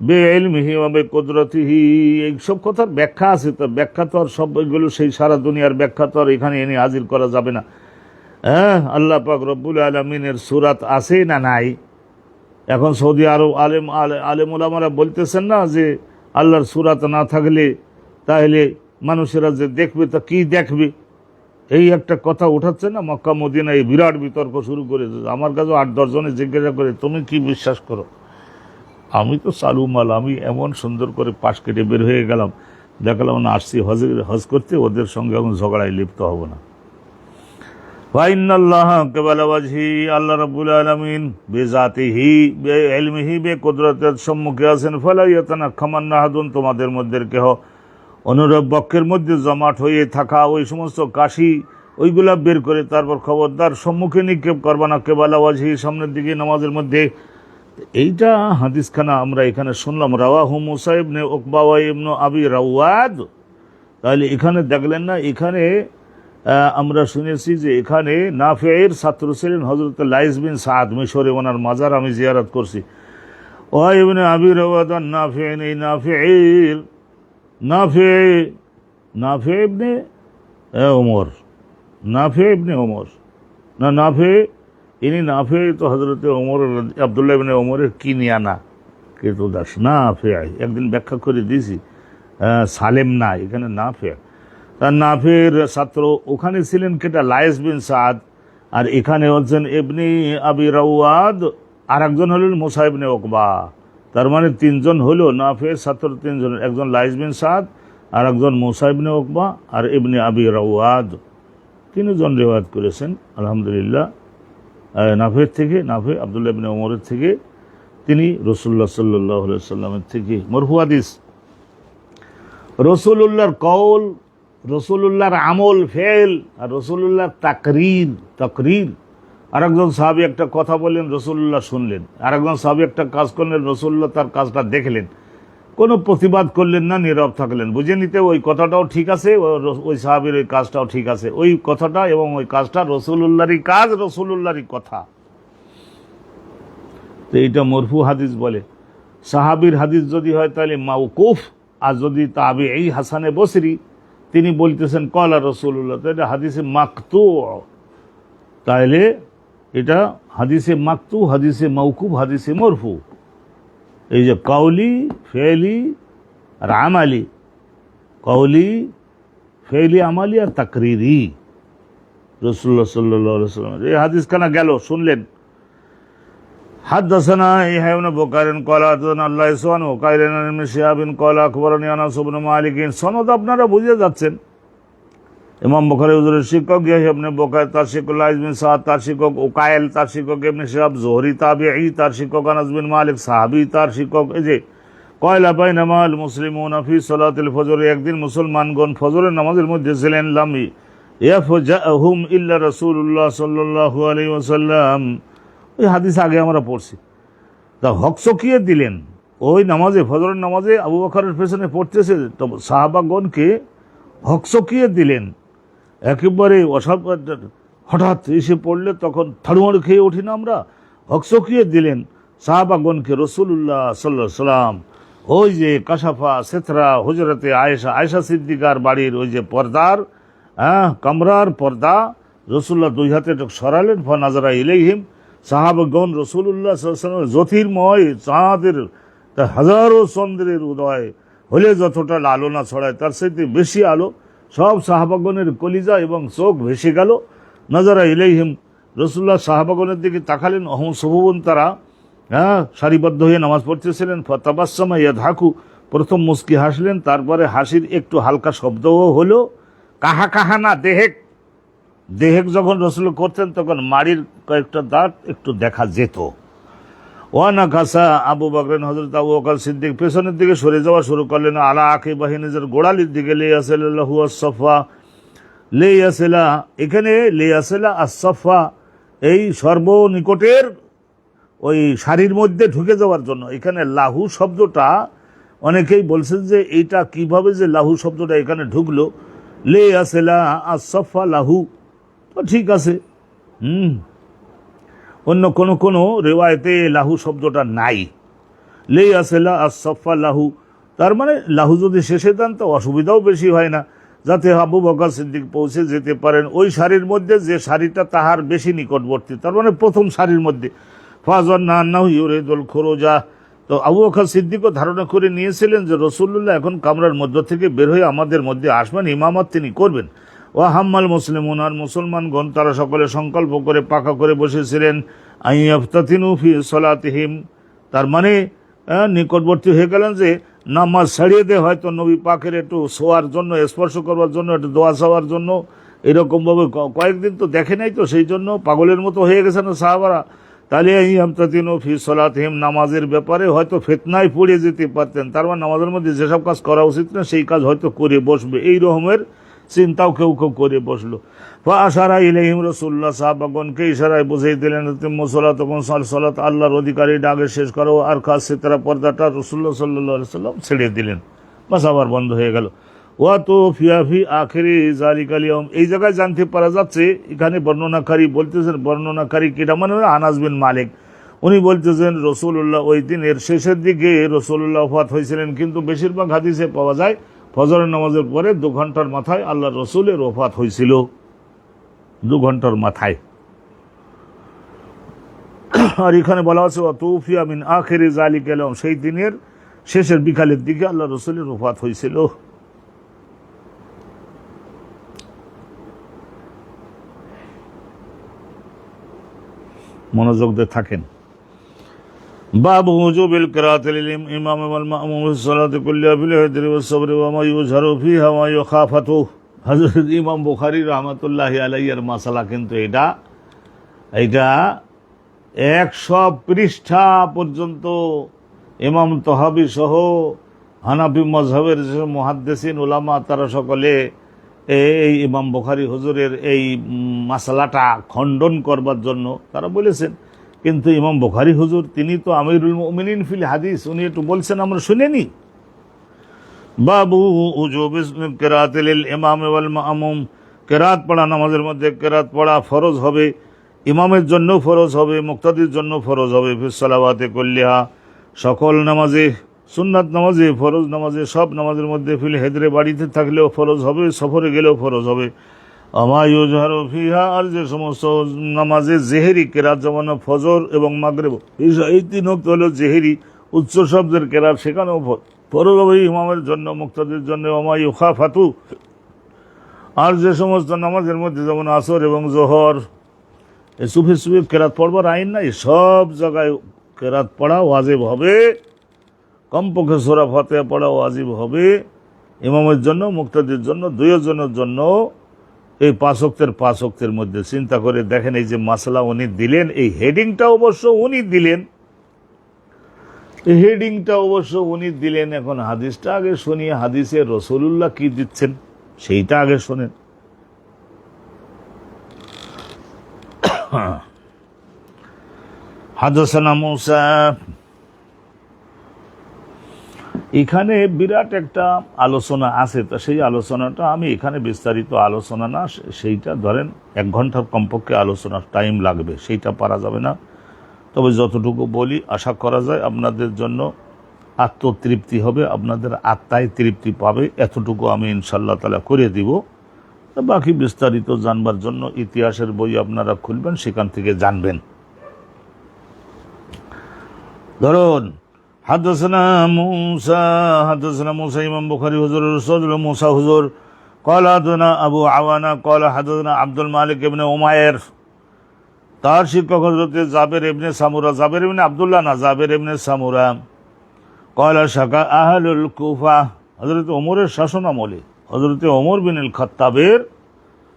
বিইলমিহি ওয়া বিকুদরতিহি, এই সব কথার ব্যাখ্যা আছে, তো ব্যাখ্যা তো আর সব এগুলো সেই সারা দুনিয়ার ব্যাখ্যা তো আর এখানে এনে হাজির করা যাবে না। হ্যাঁ, আল্লাহ পাক রব্বুল আলামিনের সূরাত আছে না নাই? এখন সৌদি আরব আলেম ওলামারা বলতেছেন না যে আল্লাহর সূরাত না থাকলে তাহলে মানুষেরা যে দেখবে তা কি দেখবে, এই একটা কথা উঠাচ্ছে না। মক্কা মদিনা এই বিরাট বিতর্ক শুরু করেছে। আমার কাছে 8-10 জনে জিজ্ঞাসা করে, তুমি কি বিশ্বাস করো? আমি তো চালুমাল, আমি এমন সুন্দর করে পাশ কেটে বের হয়ে গেলাম, দেখালাম না আসছি হজ করতে, ওদের সঙ্গে এখন ঝগড়ায় লিপ্ত হব না। ফাইন্নাল্লাহা কিবলা ওয়াজহি, আল্লাহ রাব্বুল আলামিন বিজাতিহি বিইলমিহি বিকুদরতিহি সম্মুখে আছেন। ফালা ইয়াতানাক্কামান আহাদুন, তোমাদের মধ্যে কেহ অনুরূপ বক্ষের মধ্যে জমাট হয়ে থাকা ওই সমস্ত কাশি ওইগুলা বের করে তারপর খবরদার সম্মুখে নিক্ষেপ করবা না, কিবলা ওয়াজহি, সামনের দিকে নামাজের মধ্যে। এইটা হাদিসখানা আমরা এখানে শুনলাম, রাওয়াহু মুসা ইবনে উকবা ওয়া ইবনে আবি রাওয়াদ। তাহলে এখানে দেখলেন না, এখানে আমরা শুনেছি যে এখানে নাফিয়ের ছাত্র ছিলেন হযরত লাইস বিন সাদ, মিশরে ওনার মাজার আমি জিয়ারত করছি। ওয়া ইবনে আবি রাওয়াদ নাফি, এই নাফি ইবনে ওমর, নাফি ইবনে ওমর না, ইনি নাফি তো হযরত ওমর, আব্দুল্লাহ ইবনে ওমরের কিনিয়ানা কিন্তু দাস। নাফি একদিন ব্যাখ্যা করে দিয়েছি, সালেম না, এখানে নাফি। তার নাফির ছাত্র ওখানে ছিলেন কেটা, লাইস বিন সাদ, আর এখানে হচ্ছেন ইবনে আবি রাওয়াদ, আর একজন হলেন মুসা ইবনে উকবা। তার মানে 3 জন হলো নাফির ছাত্র, 3 জন, একজন লাইস বিন সাদ, আর একজন মুসা ইবনে উকবা, আর ইবনে আবি রাওয়াদ। 3 জন রিওয়ায়াত করেছেন আলহামদুলিল্লাহ নাফির থেকে, নাফি আব্দুল্লাহ ইবনে ওমরের থেকে, তিনি রাসূলুল্লাহ সাল্লাল্লাহু আলাইহি ওয়াসাল্লামের থেকে মরফু হাদিস। রসুলুল্লাহর কওল, রসুলুল্লাহর আমল ফেল, আর রসুলুল্লাহর তাকরীর। আরেকজন সাহাবী একটা কথা বললেন, রসুল্লাহ শুনলেন। আরেকজন সাহাবী একটা কাজ করলেন, রসুল্লাহ তার কাজটা দেখলেন, কোনো প্রতিবাদ করলেন না, নীরব থাকলেন। বুঝে নিতে ওই কথাটাও ঠিক আছে, ওই সাহাবীর ওই কাজটাও ঠিক আছে। ওই কথাটা এবং ওই কাজটা রসুলুল্লাহরই কাজ, রসুলুল্লাহরই কথা। তো এইটা মরফু হাদিস বলে। সাহাবীর হাদিস যদি হয় তাহলে মাওকুফ, আর যদি তাবিঈ হাসানে বসরি তিনি বলতেছেন কলা রসুল্লাহ, তো এটা হাদিসে মাকতু। তাহলে এটা হাদিসে মাকতু, হাদিসে মাওকুফ, হাদিসে মরফু। এই যে কাউলি, ফেলি আর আমালি, কাউলি, ফেলি, আমালি আর তাকরিরি, রাসূলুল্লাহ সাল্লাল্লাহু আলাইহি ওয়াসাল্লাম এই হাদিস কানা গেল, শুনলেন। حدثنا يحيى بن بكير قال حدثنا الليث عن بكير عن ابن شهاب قال اخبرني انس بن مالك। সনদ আপনারা বুঝে যাচ্ছেন। ইমাম বুখারী হুজুরের শিক্ষক ইয়াহইয়া ইবনে বুকাইর, তার শিক্ষক লাইস বিন সাদ, তার শিক্ষক উকাইল, তার শিক্ষক ইবনে শিহাব জোহরি তাবিঈ, তার শিক্ষক আনাস বিন মালিক সাহাবী, তার শিক্ষক এই যে কয়লা বাইনামা আল মুসলিমুনা ফি সালাতিল ফজর, একদিন মুসলমানগণ ফজরের নামাজের মধ্যে ছিলেন, লাম ইয়াফজাহুম ইল্লা রাসূলুল্লাহ সাল্লাল্লাহু আলাইহি ওয়াসাল্লাম। ওই হাদিস আগে আমরা পড়ছি। তা হকচকিয়ে দিলেন ওই নামাজে, ফজরের নামাজে আবু বকরের পেছনে পড়তেছে, তো সাহাবাগণকে হকচকিয়ে দিলেন একেবারে। হঠাৎ এসে পড়লে তখন থাড়ুমাড়ু খেয়ে উঠি না আমরা, হকচকিয়ে দিলেন সাহাবাগণকে। রসুল্লাহ সাল্লাল্লাহু আলাইহি ওয়াসাল্লাম ওই যে কাশাফা সেতরা হুজরাতে আয়েশা সিদ্দিকার বাড়ির ওই যে পর্দার, কামরার পর্দা রসুল্লাহ দুই হাতে সরালেন। ফানাজারা ইলাইহিম, সাহাবাগণ রসুল্লাহ সাল্লাল্লাহু আলাইহি ওয়াসাল্লাম জ্যোতির্ময় চাঁদের, হাজারো চন্দ্রের উদয় হলে যতটা আলো না ছড়ায় তার সাথে বেশি আলো সব সাহাবাগণের কলিজা এবং চোখ ভেসে গেল। নাজারা ইলাইহিম, রসুল্লাহ সাহাবাগণের দিকে তাকালেন। অহম সুবুন, তারা সারিবদ্ধ হয়ে নামাজ পড়তেছিলেন। ফাতাবাসসামা ইয়াদহাকু, প্রথম মুস্কি হাসলেন, তারপরে হাসির একটু হালকা শব্দও হলো। কাহা কাহা না, দেহেক। দেহেক যখন রসুল করতেন তখন মাড়ির কয়েকটা দাঁত একটু দেখা যেত। ওয়ানা কাসা আবু বকর, হযরত আবু বকর সিদ্দিক পেছনের দিকে সরে যাওয়া শুরু করলেন। আলা আকিবাহি, নিজের গোড়ালির দিকে। লিয়াসাল্লাহু আস-সাফা, লিয়াসালা, এখানে লিয়াসালা আস-সাফা এই সর্বনিকটের ওই সারির মধ্যে ঢুকে যাওয়ার জন্য। এখানে লাহু শব্দটা অনেকেই বলছেন যে এইটা কিভাবে যে লাহু শব্দটা এখানে ঢুকলো। লিয়াসালা আস-সাফা লাহু, তো ঠিক আছে। অন্য কোন রেওয়ায়তে লাহু শব্দটা নাই। লিয়াসালা আস-সাফা লাহু, তার মানে লাহু যদি শেষে দেন তো অসুবিধাও বেশি হয় না, যাতে আবু বকর সিদ্দিক পৌঁছে যেতে পারেন ওই সারির মধ্যে যে সারিটা তাহার বেশি নিকটবর্তী, তার মানে প্রথম সারির মধ্যে। ফাযান্না আন্নাহু ইউরিদুল খুরুজা, তো আবু বকর সিদ্দিকও ধারণা করে নিয়েছিলেন যে রাসূলুল্লাহ এখন কামরার মধ্য থেকে বের হয়ে আমাদের মধ্যে আসবেন, ইমামত তিনি করবেন। ওয়া হাম্মাল মুসলিমুন, আর মুসলমানগণ তারা সকলে সংকল্প করে পাকা করে বসেছিলেন। আইয়াফতাতিনু ফি সালাতিহিম, তার মানে নিকটবর্তী হয়ে গেলেন যে নামাজ ছাড়িয়ে দিয়ে হয়তো নবী পাকের একটু শোয়ার জন্য, স্পর্শ করবার জন্য, একটু দোয়া চাওয়ার জন্য, এরকমভাবে কয়েকদিন তো দেখে নাই, তো সেই জন্য পাগলের মতো হয়ে গেছেন সাহাবারা। তাহলে আইয়াফতাতিনু ফি সালাতিহিম, নামাজের ব্যাপারে হয়তো ফিতনায় পড়ে যেতে পারতেন। তার মানে নামাজের মধ্যে যেসব কাজ করা উচিত না সেই কাজ হয়তো করে বসবে, এই রকমের চিন্তাও কেউ কেউ করে বসলো। ফাআশারা ইলাইহিম, রাসূলুল্লাহ সাহাবাগণকে ইশারায় বুঝিয়ে দিলেন, তিম্মু সালাত, তখন সালাত আল্লাহর অধিকারী ডাকে শেষ করো। আর খাস সিতরা পর্দাটা রাসূলুল্লাহ সাল্লাল্লাহু আলাইহি ওয়াসাল্লাম ছেড়ে দিলেন, বাস আবার বন্ধ হয়ে গেল। ওয়া তুফিয়া ফি আখিরি যালিকাল ইয়াউম, এই জায়গায় জানতে পারা যাচ্ছে এখানে বর্ণনাকারী বলতেছেন, বর্ণনাকারী কিটা মানে আনাস বিন মালিক, উনি বলতেছেন রাসূলুল্লাহ ওই দিনের শেষের দিকে রাসূলুল্লাহ ওফাত হয়েছিলেন, কিন্তু বেশিরভাগ হাদিসে পাওয়া যায় ফজরের নামাজের পরে 2 ঘন্টার মাথায় আল্লাহ রসুলের ওফাত হয়েছিল, 2 ঘন্টার মাথায়। আর এখানে বলা আছে তুফিয়া মিন আখিরি যালিকাল ইয়াউম, সেই দিনের শেষের বিকালের দিকে আল্লাহ রসুলের ওফাত হয়েছিল। মনোযোগ দিয়ে থাকেন। বাবু উজুবিল কিরাআতি লিল ইমাম ওয়াল মা'মুম ফি সালাতি কুল্লিহা বিল হিদরি ওয়াস সাবরি ওয়া মা ইউজহারু ফিহা ওয়া ইউখাফাতু। হযরত ইমাম বুখারী রাহমাতুল্লাহি আলাইহি এর মাসালা কিন্তু এটা 100 পৃষ্ঠা পর্যন্ত ইমাম তাহাবী সহ হানাফি মযহাবের যে মুহাদ্দিসিন উলামা তারা সকলে এই ইমাম বুখারী হুজুরের এই মাসলাটা খণ্ডন করবার জন্য তারা বলেছেন, কিন্তু ইমাম বুখারী হুজুর তিনি তো আমিরুল মুমিনিন ফিল হাদিস, উনি একটু বলছেন আমরা শুনেনি। বাবু উজুব কিরাত লিল ইমাম ওয়াল মামুম, কিরাত পড়া, নামাজের মধ্যে কিরাত পড়া ফরজ হবে, ইমামের জন্য ফরজ হবে, মুক্তাদির জন্য ফরজ হবে, ফিস সালাওয়াতে কুল্লিহা, সকল নামাজে, সুন্নাত নামাজে, ফরজ নামাজে, সব নামাজের মধ্যে, ফিল হেদরে বাড়িতে থাকলেও ফরজ হবে, সফরে গেলেও ফরজ হবে। আমা ইউজহারু ফিহা, আর যে সমস্ত নামাজে জেহেরি কেরাত, যেমন ফজর এবং মাগরিব, এই তিন ওয়াক্ত হলো জেহেরি উচ্চ শব্দের কেরাত, সেখানেও ফরজ হবে ইমামের জন্য, মুক্তাদির জন্য। আমা ইউখাফাতু, আর যে সমস্ত নামাজের মধ্যে যেমন আসর এবং জোহর, এই সুফি সুফি কেরাত পড়বার আইন নাই, সব জায়গায় কেরাত পড়া ওয়াজিব হবে, কমপক্ষে সূরা ফাতিহা পড়া ওয়াজিব হবে ইমামের জন্য, মুক্তাদির জন্য, দুইজনের জন্য, এই 5 ওয়াক্তের মধ্যে। চিন্তা করে দেখেন, এই যে মাসলা উনি দিলেন, এই হেডিংটা অবশ্য উনি দিলেন, এই হেডিংটা অবশ্য উনি দিলেন। এখন হাদিসটা আগে শুনিয়ে, হাদিসে রাসূলুল্লাহ কি দিচ্ছেন সেইটা আগে শোনেন। হাদাসানা মুসা, এখানে বিরাট একটা আলোচনা আছে, তো সেই আলোচনাটা আমি এখানে বিস্তারিত আলোচনা না, সেইটা ধরেন 1 ঘন্টার কমপক্ষে আলোচনার টাইম লাগবে, সেইটা পারা যাবে না। তবে যতটুকু বলি আশা করা যায় আপনাদের জন্য আত্মতৃপ্তি হবে, আপনাদের আত্মায় তৃপ্তি পাবে, এতটুকু আমি ইনশাআল্লাহ তাআলা করে দিব। বাকি বিস্তারিত জানবার জন্য ইতিহাসের বই আপনারা খুলবেন, সেখান থেকে জানবেন। ধরুন হাদাসানা মুসা, ইমাম বুখারী হুজুর মুসা হুজুর ক্বালা হাদাসানা আবু আওয়ানা ক্বালা হাদাসানা আব্দুল মালিক ইবনে উমাইর, তার শিক্ষক হযরত জাবের ইবনে সামুরা, জাবের ইবনে আব্দুল্লাহ না, জাবের ইবনে সামুরা, ক্বালা শাকা আহলুল কুফা, হযরত ওমরের শাসন আমলে, হযরত ওমর বিন আল খাত্তাবের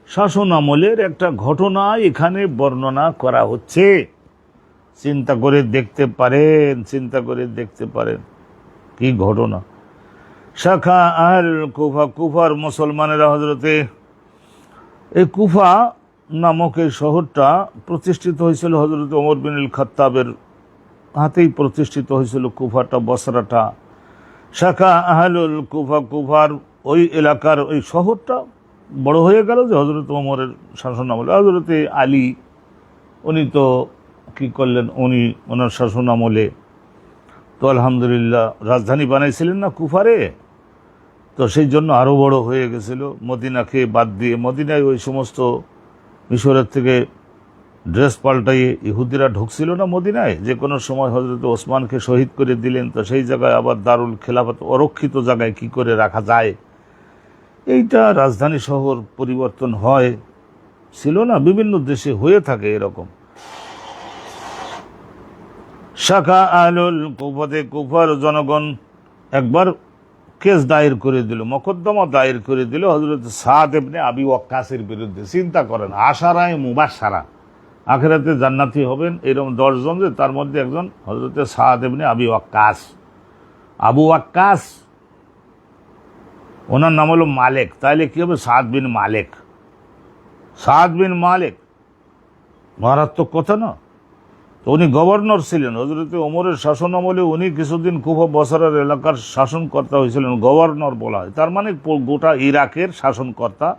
শাসন আমলের একটা ঘটনা এখানে বর্ণনা করা হচ্ছে। চিন্তা করে দেখতে পারেন, চিন্তা করে দেখতে পারেন কি ঘটনা। শাখা আহল কুফা, কুফার মুসলমানেরা, হযরতে এই কুফা নামক এই শহরটা প্রতিষ্ঠিত হয়েছিল হযরত ওমর বিন আল খাত্তাবের হাতেই প্রতিষ্ঠিত হয়েছিল কুফাটা, বসরাটা। শাখা আহলুল কুফা, কুফার ওই এলাকার ওই শহরটা বড় হয়ে গেল যে হযরত ওমরের শাসন আমলে। হযরতে আলী উনি তো কি করলেন, উনি ওনার শাসন আমলে তো আলহামদুলিল্লাহ রাজধানী বানাইছিলেন না কুফারে, তো সেই জন্য আরও বড় হয়ে গেছিল। মদিনাকে বাদ দিয়ে, মদিনায় ওই সমস্ত মিশরের থেকে ড্রেস পাল্টাইয়ে ইহুদিরা ঢুকছিল না মদিনায়, যে কোনো সময় হযরত ওসমানকে শহীদ করে দিলেন, তো সেই জায়গায় আবার দারুল খেলাফত অরক্ষিত জায়গায় কি করে রাখা যায়, এইটা রাজধানী শহর পরিবর্তন হয় ছিল না, বিভিন্ন দেশে হয়ে থাকে এরকম। শাখা আহলুল কুফাতে, কুফার জনগণ একবার কেস দায়ের করে দিল, মকদ্দমা দায়ের করে দিল হযরত সাদ ইবনে আবি ওয়াক্কাসের বিরুদ্ধে। চিন্তা করেন, আশারায়ে মুবাশশারা, আখিরাতে জান্নাতি হবেন এরকম 10 জন, যে তার মধ্যে একজন হযরত সাদ ইবনে আবি ওয়াক্কাস। আবু ওয়াক্কাস ওনার নাম হলো মালিক, তাইলে কি হবে সাদ বিন মালিক, সাদ বিন মালিক, মারাত্মক কথা না। তো উনি গভর্নর ছিলেন হযরত ওমরের শাসন আমলে, উনি কিছুদিন কুফা বসরার এলাকার শাসনকর্তা হয়েছিলেন, গভর্নর বলা হয়, তার মানে গোটা ইরাকের শাসনকর্তা।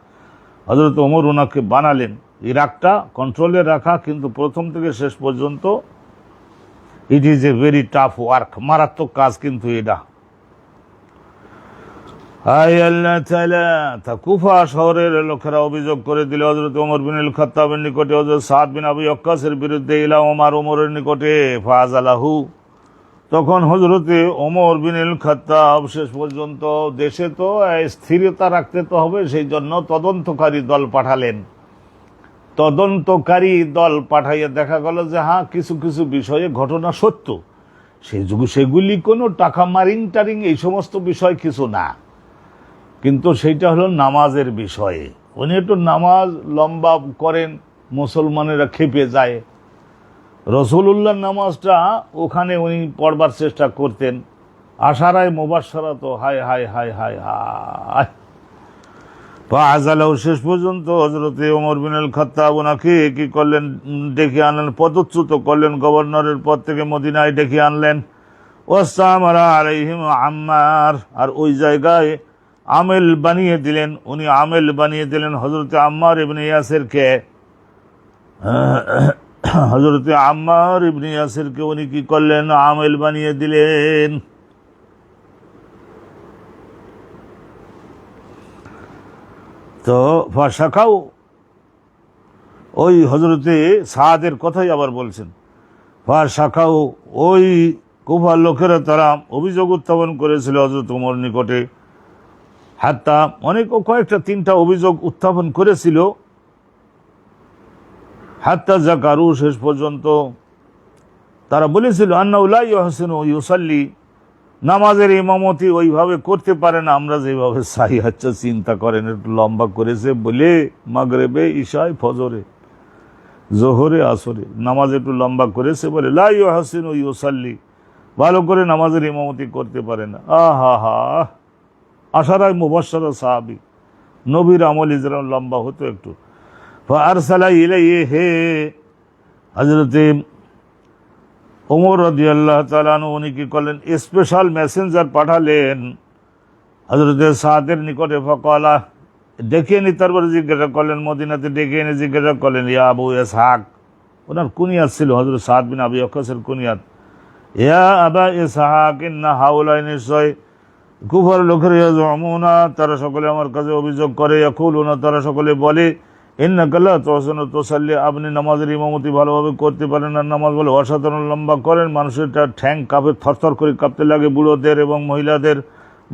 হযরত ওমর ওনাকে বানালেন, ইরাকটা কন্ট্রোলে রাখা, কিন্তু প্রথম থেকে শেষ পর্যন্ত it is a very tough work, মারাত্মক কাজ কিন্তু এটা। কুফা শহরের লোকেরা অভিযোগ করে দিল হযরত ওমর বিন আল খাত্তাবের নিকটে, হযরত সাদ বিন আবি ওয়াক্কাসের বিরুদ্ধে, ইলা ওমরের নিকটে, ফাযালাহু। তখন হযরতে ওমর বিন আল খাত্তাব শেষ পর্যন্ত, দেশে তো স্থিরতা রাখতে তো হবে, সেই জন্য তদন্তকারী দল পাঠালেন। তদন্তকারী দল পাঠাইয়া দেখা গেল যে হ্যাঁ, কিছু কিছু বিষয়ে ঘটনা সত্য, সেগুলি কোনো টাকা মারিং টারিং এই সমস্ত বিষয় কিছু না, কিন্তু সেইটা হলো নামাজের বিষয়ে। উনি একটু নামাজ লম্বা করেন, মুসলমানেরা খেপে যায়। রাসূলুল্লাহর নামাজটা ওখানে উনি পড়বার চেষ্টা করতেন, আশারায় মুবাশশারা তো হায় হায় হায় হায় হায়। ফাআযালাহু, শেষ পর্যন্ত হযরতে ওমর বিন আল খাত্তাব ওনাকে কি করলেন, ডেকে আনলেন, পদচ্যুত করলেন, গভর্নরের পদ থেকে মদিনায় ডেকে আনলেন। ওয়াসতামারা আলাইহিম আম্মার, আর ওই জায়গায় আমেল বানিয়ে দিলেন, উনি আমেল বানিয়ে দিলেন হযরতে আম্মার ইবনে ইয়াসিরকে। হযরতে আম্মার ইবনে ইয়াসিরকে উনি কি করলেন, আমেল বানিয়ে দিলেন। তো ফাশাকাও, ওই হযরতে সাদের কথাই আবার বলছেন। ফাশাকাও, ওই কুফার লোকেরা তারা অভিযোগ উত্থাপন করেছিল হযরত ওমর নিকটে। হাত্তা, অনেক কয়েকটা 3টা অভিযোগ উত্থাপন করেছিল। হাত্তা যাকারু, শেষ পর্যন্ত তারা বলেছিল আন্নাহু লা ইউহসিনু ইউসাল্লি, নামাজের ইমামতি ওইভাবে করতে পারে না আমরা যেভাবে চাই। আচ্ছা চিন্তা করেন, একটু লম্বা করেছে বলে মাগরিবে, ইশায়, ফজরে, জোহরে, আসরে নামাজ একটু লম্বা করেছে বলে লা ইউহসিনু ইউসাল্লি, ভালো করে নামাজের ইমামতি করতে পারে না। আহা হা, আশারায় মুবাশশারা সাহাবী, নবীর আমল ইজরাম লম্বা হতো একটু। ফাআরসালা ইলাইহি, হযরতে ওমর রাদিয়াল্লাহু তাআলা আনহু উনি কি করলেন, স্পেশাল মেসেঞ্জার পাঠালেন হযরতে সাদের নিকটে। ফাকালা, ডেকে এনে তারপরে জিজ্ঞাসা করলেন, মদিনাতে ডেকে এনে জিজ্ঞাসা করলেন, ইয়া আবু ইসহাক, ওনার কুনিয়াত ছিল হযরত সাদ বিন আবি ওয়াক্কাসের কুনিয়াত। ইয়া আবা ইসহাক, ইন্না হাউলাই, নিশ্চয় কুফার লোকের, ইয়াজুমুনা, তারা সকলে আমার কাছে অভিযোগ করে, ইয়াকুলুনা, তারা সকলে বলে, ইন্নাকা লা তুহসিনু তুসাল্লি, আপনি নামাজের ইমামতি ভালোভাবে করতে পারেন না। নামাজ বলে অসাধারণ লম্বা করেন, মানুষের ঠ্যাং কাঁপে, থরথর করে কাঁপতে লাগে, বুড়োদের এবং মহিলাদের,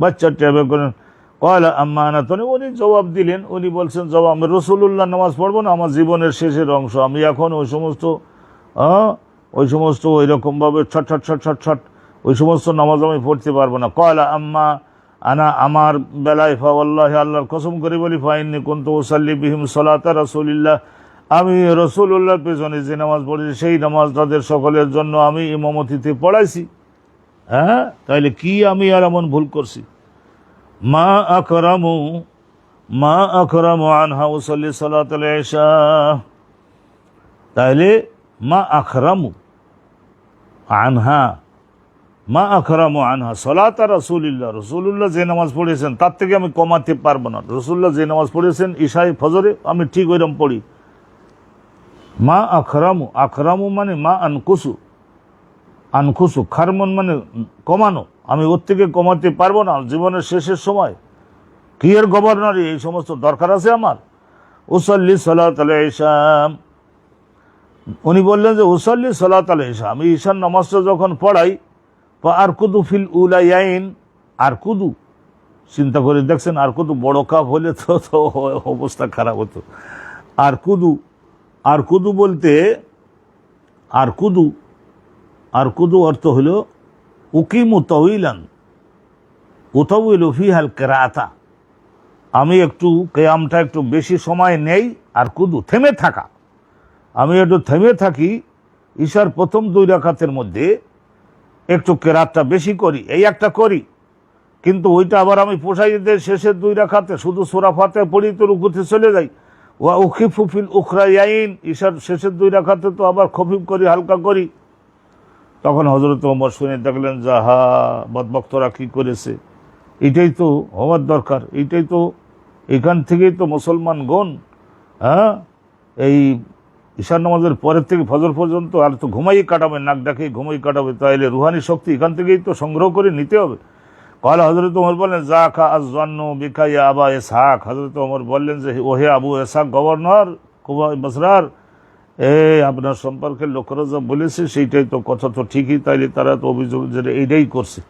বাচ্চার ট্যাবে করেন। কয়লা আম্মানাতনি, উনি জবাব দিলেন, উনি বলছেন জবাব, আমি রাসূলুল্লাহ নামাজ পড়বো না, আমার জীবনের শেষের অংশ, আমি এখন ওই সমস্ত ওই রকমভাবে ছট ছট ছট ছট ছট ওই সমস্ত নামাজ আমি পড়তে পারবো না। কয়লা আম্মা আনা, আমার বেলায়, ফাওয়াল্লাহি, আল্লাহর কসম করে বলি, ফাইন্নী কুনতু উসাল্লি বিহিম সালাতা রাসূলিল্লাহ, আমি রাসূলুল্লাহর পেছনে যে নামাজ পড়েছি সেই নামাজ তাদের সকলের জন্য আমি ইমামতিতে পড়াইছি। হ্যাঁ, তাইলে কি আমি আর এমন ভুল করছি? মা আকরামু আনহা উসাল্লি সালাতাল ইশা, তাইলে মা আখরামু আনহা, মা আখরামু আনহা সালাতা রাসূলিল্লাহ, রাসূলুল্লাহ যে নামাজ পড়েছেন তার থেকে আমি কমাতে পারবো না। রাসূলুল্লাহ যে নামাজ পড়েছেন ইশায়, ফজরে, আমি ঠিক ওইরকম পড়ি। মা আখরামু, আখরামু মানে মা আনকুসু, আনকুসু, খারমন মানে কমানো, আমি ওর থেকে কমাতে পারবো না জীবনের শেষের সময়। কি এর গভর্নর, এই সমস্ত দরকার আছে আমার? উসাল্লি সালাতাল ইশা, উনি বললেন যে উসাল্লি সালাতাল ইশা, আমি ঈশার নামাজটা যখন পড়াই, আরকুদু ফিল উলায়াইন, আরকুদু, চিন্তা করে দেখছেন, আরকুদু বড় কাপ হলে তো অবস্থা খারাপ হতো। আরকুদু, আরকুদু বলতে, আরকুদু অর্থ হলো উকিমু তাওয়িলান উতাউইলু ফিহাল কিরাআতা, আমি একটু কিয়ামটা একটু বেশি সময় নেই। আরকুদু, থেমে থাকা, আমি একটু থেমে থাকি ঈশার প্রথম 2 রাকাতের মধ্যে, একটু কেরাতটা বেশি করি, এই একটা করি, কিন্তু ওইটা আবার আমি পোষাই দিয়ে শেষের 2 রাকাতে শুধু সূরা ফাতিহা পড়ি তো রুকুতে চলে যাই। ওয়া উখিফু ফিল উখরায়াইন, ঈশার শেষের 2 রাকাতে তো আবার খফিফ করি, হালকা করি। তখন হযরত ওমর শুনে দেখলেন, যাহা বদবক্তরা কি করেছে, এটাই তো হওয়ার দরকার, এইটাই তো, এখান থেকেই তো মুসলমানগণ, হ্যাঁ, এই ঈশার নামাজের পরের থেকে ফজর পর্যন্ত আর তো ঘুমাই কাটাবে, নাক ডাকে ঘুমাই কাটাবে, তাইলে রুহানি শক্তি এখান থেকেই তো সংগ্রহ করে নিতে হবে। কাল হযরত ওমর বললেন, যাকা আযযান্নু বিকা ইয়া আবা ইসহাক, হযরত ওমর বললেন যে ওহে আবু ইসহাক, গভর্নর কুফা বসরার, আপনার সম্পর্কে লোকেরা যা বলেছে সেইটাই তো, কথা তো ঠিকই, তাইলে তারা তো অভিযোগ যে এইটাই করছে।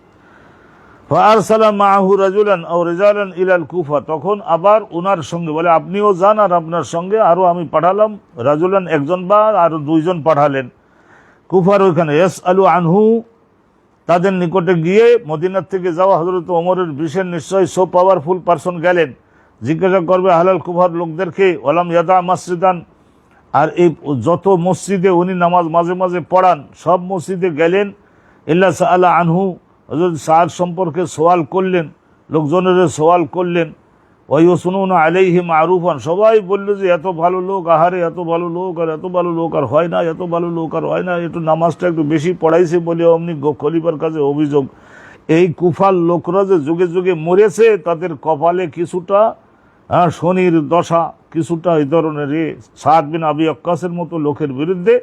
ফাআরসালা মাআহু রাজুলান আও রিজালান ইলাল কুফা, তখন আবার ওনার সঙ্গে বলে আপনিও যান, আর আপনার সঙ্গে আরও আমি পাঠালাম, রাজুলান একজন বা আরও 2 জন পাঠালেন কুফার ওইখানে। ইয়াসআলু আনহু, তাদের নিকটে গিয়ে, মদিনার থেকে যাওয়া হযরত ওমরের বিশেষ নিশ্চয় সো পাওয়ারফুল পারসন গেলেন, জিজ্ঞাসা করবে আহলাল কুফার লোকদেরকে, ওয়ালাম ইয়াদা মসজিদান, আর এই যত মসজিদে উনি নামাজ মাঝে মাঝে পড়ান সব মসজিদে গেলেন, ইল্লা সাআলা আনহু, হযরত সাদ সম্পর্কে সওয়াল করলেন, লোকজনের সওয়াল করলেন। ওয়ায়ুসনুনা আলাইহি মারুফান, সবাই বলল যে এত ভালো লোক, আহারে এত ভালো লোক, আর এত ভালো লোক আর হয় না, এত ভালো লোক আর হয় না, একটু নামাজটা একটু বেশি পড়াইছে বলে অমনি খলিফার কাছে অভিযোগ। এই কুফার লোকরা যে যুগে যুগে মরেছে, তাদের কপালে কিছুটা শনির দশা, কিছুটা এই ধরনের সাদ বিন আবি ওয়াক্কাসের মতো লোকের বিরুদ্ধে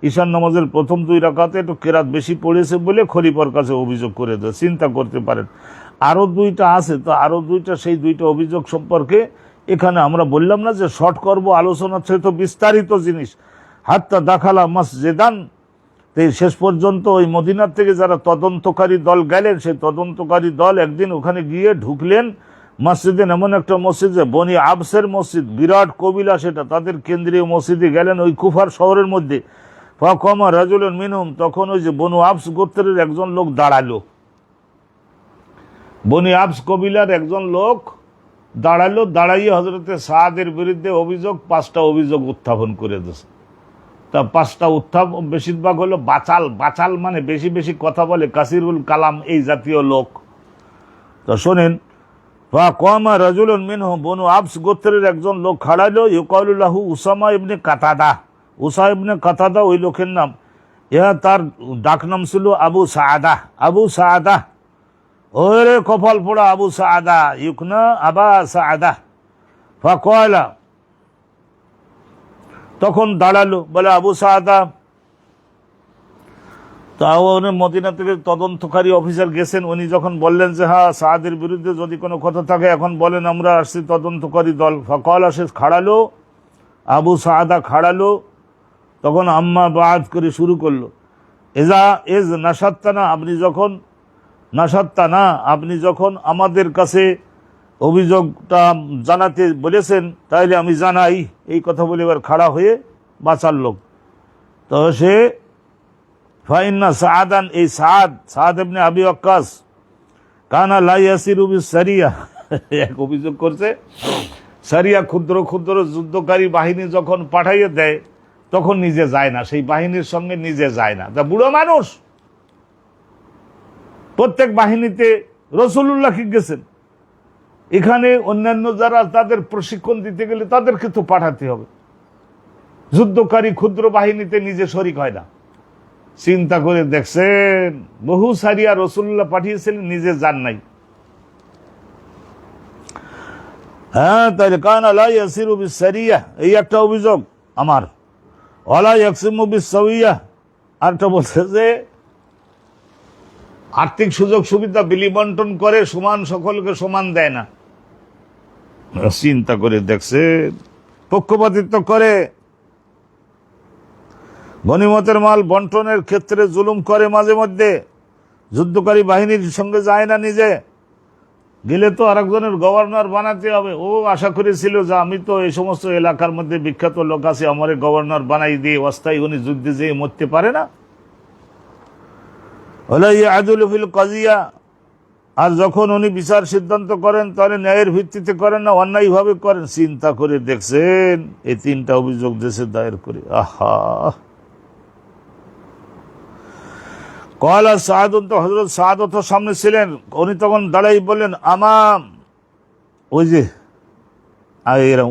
ঈশান নামাজের প্রথম 2 রাকাতে একটু কেরাত বেশি পড়েছে বলে খলিফার কাছে অভিযোগ করে দেয়। চিন্তা করতে পারেন, আরও 2টা আছে, তো আরও 2টা, সেই 2টা অভিযোগ সম্পর্কে এখানে আমরা বললাম না যে শর্ট করব, আলোচনা তো বিস্তারিত জিনিস। হাত্তা দাখালা মসজিদান, শেষ পর্যন্ত ওই মদিনার থেকে যারা তদন্তকারী দল গেলেন, সেই তদন্তকারী দল একদিন ওখানে গিয়ে ঢুকলেন মসজিদে, এমন একটা মসজিদ যে বনি আবসের মসজিদ, বিরাট কবিলা সেটা, তাদের কেন্দ্রীয় মসজিদে গেলেন ওই কুফার শহরের মধ্যে। ফাকামা রাজুলুন মিনহুম, তখন ওই যে বনু আবস গোত্রের একজন লোক দাঁড়ালো, বনি আবস কবিলার একজন লোক দাঁড়ালো, দাঁড়াইয়ে হযরতে সাদের বিরুদ্ধে অভিযোগ, 5টা অভিযোগ উত্থাপন করে দিয়েছে। তা 5টা উত্থাপন বেশিরভাগ হলো বাচাল, বাচাল মানে বেশি বেশি কথা বলে, কাসিরুল কালাম, এই জাতীয় লোক। তো শোনেন, ফাকামা রাজুলুন মিনহুম, বনু আবস গোত্রের একজন লোক খাড়াইলো, ইউকালু লাহু উসামা ইবনে কাতাদা, উসা ইবনে কাতাদা ওই লোকের নাম। তার ডাক নাম ছিল আবু সাআদা, আবু সাআদা, ওরে কপাল পোড়া আবু সাআদা, ইউকনা আবা সাআদা। ফাকালা, তখন দাঁড়ালো, বলে আবু সাআদা, তাও উনি মদিনা থেকে তদন্তকারী অফিসার গেছেন, উনি যখন বললেন যে হ্যাঁ সাদের বিরুদ্ধে যদি কোনো কথা থাকে এখন বলেন, আমরা আসছি তদন্তকারী দল। ফাকালা, সে খাড়ালো, আবু সাআদা খাড়ালো, তখন আম্মা বাদ করে শুরু করলো। এজ নাসাত্তানা, আপনি যখন নাসাত্তানা, আপনি যখন আমাদের কাছে অভিযোগটা জানাতে বলেছেন, তাইলে আমি জানাই, এই কথা বলে এবার খাড়া হয়ে বাঁচার লোক। তো সে ফাইন্না সাআদান, এই সাদ ইবনে আবি ওয়াক্কাস, কানা লা ইয়াসিরু বিসারিয়া, এক অভিযোগ করছে, সারিয়া ক্ষুদ্র ক্ষুদ্র যুদ্ধকারী বাহিনী যখন পাঠাইয়ে দেয় তখন নিজে যায় না, সেই বাহিনীর সঙ্গে নিজে যায় না। তা বুড়ো মানুষ, প্রত্যেক বাহিনীতে রাসূলুল্লাহ কি গেছেন, এখানে অন্যান্য যারা তাদের প্রশিক্ষণ দিতে গেলে তাদেরকে তো পাঠাতে হবে, যুদ্ধকারী ক্ষুদ্র বাহিনীতে নিজে শরিক হয় না। চিন্তা করে দেখছেন, বহু সারিয়া রাসূলুল্লাহ পাঠিয়েছিলেন, নিজে যান নাই। হ্যাঁ, তাহলে কানা লা ইয়াসিরু বিসারিয়া, এই একটা অভিযোগ আমার। ওয়ালা ইয়াকসিমু বিসাওয়িয়া, আরেকটা বলছে যে আর্থিক সুযোগ সুবিধা বিলিবন্টন করে, সমান সকলকে সমান দেয় না। চিন্তা করে দেখছে, পক্ষপাতিত্ব করে, গনিমতের মাল বন্টনের ক্ষেত্রে জুলুম করে, মাঝে মধ্যে যুদ্ধকারী বাহিনীর সঙ্গে যায় না, নিজে গেলে তো আরেকজনের গভর্নর বানাতে হবে। ও আশা করেছিল যে আমি তো এই সমস্ত এলাকার মধ্যে বিখ্যাত লোক আছে, আমার গভর্নর বানাই দিয়ে অস্থায়ী উনি যুদ্ধে যেয়ে মরতে পারে না। আর যখন উনি বিচার সিদ্ধান্ত করেন তাহলে ন্যায়ের ভিত্তিতে করেন না, অন্যায়ভাবে করেন। চিন্তা করে দেখছেন, এই 3টা অভিযোগ দেশে দায়ের করে। আহা, কয়লা সাদ, তো হযরত সাদ তো সামনে ছিলেন, উনি তখন দাঁড়াই বললেন, আমাম, ওই যে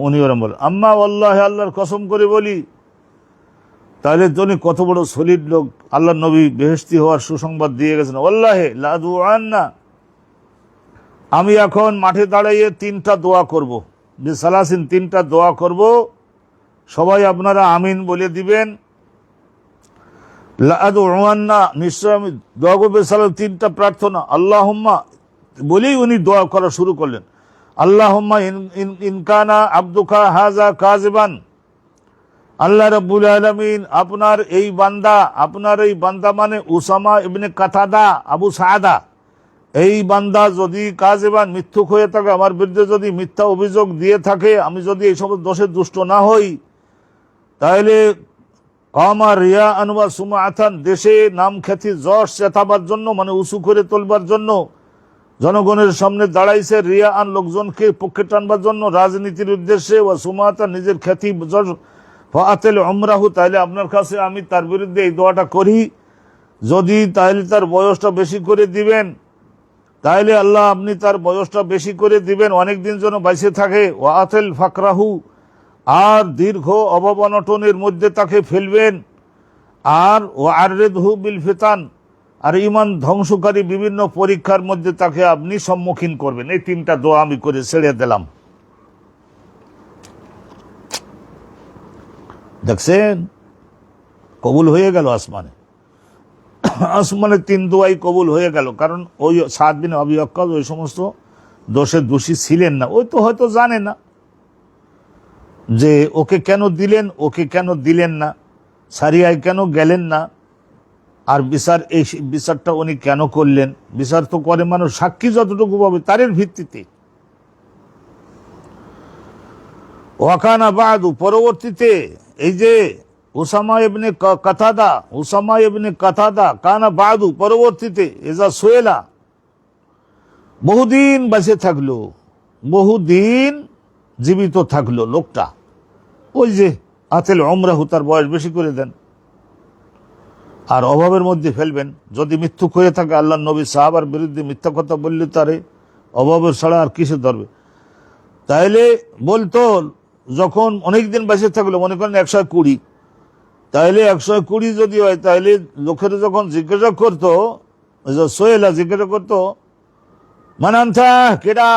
উনি ওরম বলেন, আম্মা ওয়াল্লাহি, আল্লাহর কসম করে বলি। তাহলে উনি কত বড় সলিড লোক, আল্লাহর নবী বেহেশতি হওয়ার সুসংবাদ দিয়ে গেছেন। ওয়াল্লাহি লা দুআন্না, আমি এখন মাঠে দাঁড়িয়ে 3টা দোয়া করব, বিসালাসিন, 3টা দোয়া করব, সবাই আপনারা আমিন বলে দিবেন। লা দুআন্না, নিশ্চয় আমি দোয়া করব, 3টা প্রার্থনা। আল্লাহুম্মা বলেই উনি দোয়া করা শুরু করলেন। আল্লাহুম্মা ইনকানা আবদুকা হাযা কাযিবান, আল্লাহ রাব্বুল আলামিন, আপনার এই বান্দা মানে উসামা ইবনে কাতাদা, আবু সাআদা, এই বান্দা যদি কাযিবান, মিথ্যুক হয়ে থাকে, আমার বিরুদ্ধে যদি মিথ্যা অভিযোগ দিয়ে থাকে, আমি যদি এই সমস্ত দোষে দুষ্ট না হই, তাহলে কামা রিয়া আনওয়া সুমাআতান, দেশে নাম খ্যাতি যশ চেতাবার জন্য, মানে উঁচু করে তোলবার জন্য, জনগণের সামনে দাঁড়াইছে, রিয়া আন, লোকজনকে পক্ষে টানবার জন্য, রাজনীতির উদ্দেশ্যে, ওয়া সুমাআতান, নিজের খ্যাতি যশ, ফাআতিল উমরাহু, তাহলে আপনার কাছে আমি তার বিরুদ্ধে এই দোয়াটা করি। যদি তাহলে তার বয়সটা বেশি করে দিবেন, তাহলে আল্লাহ আপনি তার বয়সটা বেশি করে দিবেন, অনেক দিন যেন বাইসে থাকে। ওয়াতেল ফাকরাহু, আর দীর্ঘ অভাব অনটনের মধ্যে তাকে ফেলবেন। আর ওয়াররেদহু বিল ফিতান, আর ইমান ধ্বংসকারী বিভিন্ন পরীক্ষার মধ্যে তাকে আপনি সম্মুখীন করবেন। এই তিনটা দোয়া আমি করে ছেড়ে দিলাম। দেখছেন, কবুল হয়ে গেল আসমানে। আসমানের তিন দোয়াই কবুল হয়ে গেল, কারণ ওই সাদ বিন আবি ওয়াক্কাস ওই সমস্ত দোষে দোষী ছিলেন না। ওই তো হয়তো জানে না যে ওকে কেন দিলেন, ওকে কেন দিলেন না, সারিয়ায় কেন গেলেন না, আর বিচার এই বিচারটা উনি কেন করলেন। বিচার তো করে মানুষ সাক্ষী যতটুকু পাবে তারের ভিত্তিতে। ওয়াকানা বাদু, পরবর্তীতে এই যে উসামা ইবনে কাতাদা কানা বাদু, পরবর্তীতে এজা সোয়েলা, বহুদিন বেঁচে থাকলো, বহুদিন জীবিত থাকলো লোকটা। ওই যে আতেল উমরাহু, তার বয়স বেশি করে দেন, আর অভাবের মধ্যে ফেলবেন। যদি মিথ্যুক হয়ে থাকে, আল্লাহ নবী সাহাবার বিরুদ্ধে মিথ্যা কথা বললে তারে অভাবের ছাড়া আর কিসে ধরবে। তাইলে বলতো, যখন অনেকদিন বেঁচে থাকলো, মনে করেন 120, তাইলে 120 যদি হয়, তাহলে লোকের যখন জিজ্ঞাসা করতো, সোহেলা জিজ্ঞাসা করতো মানান্থা কেডা,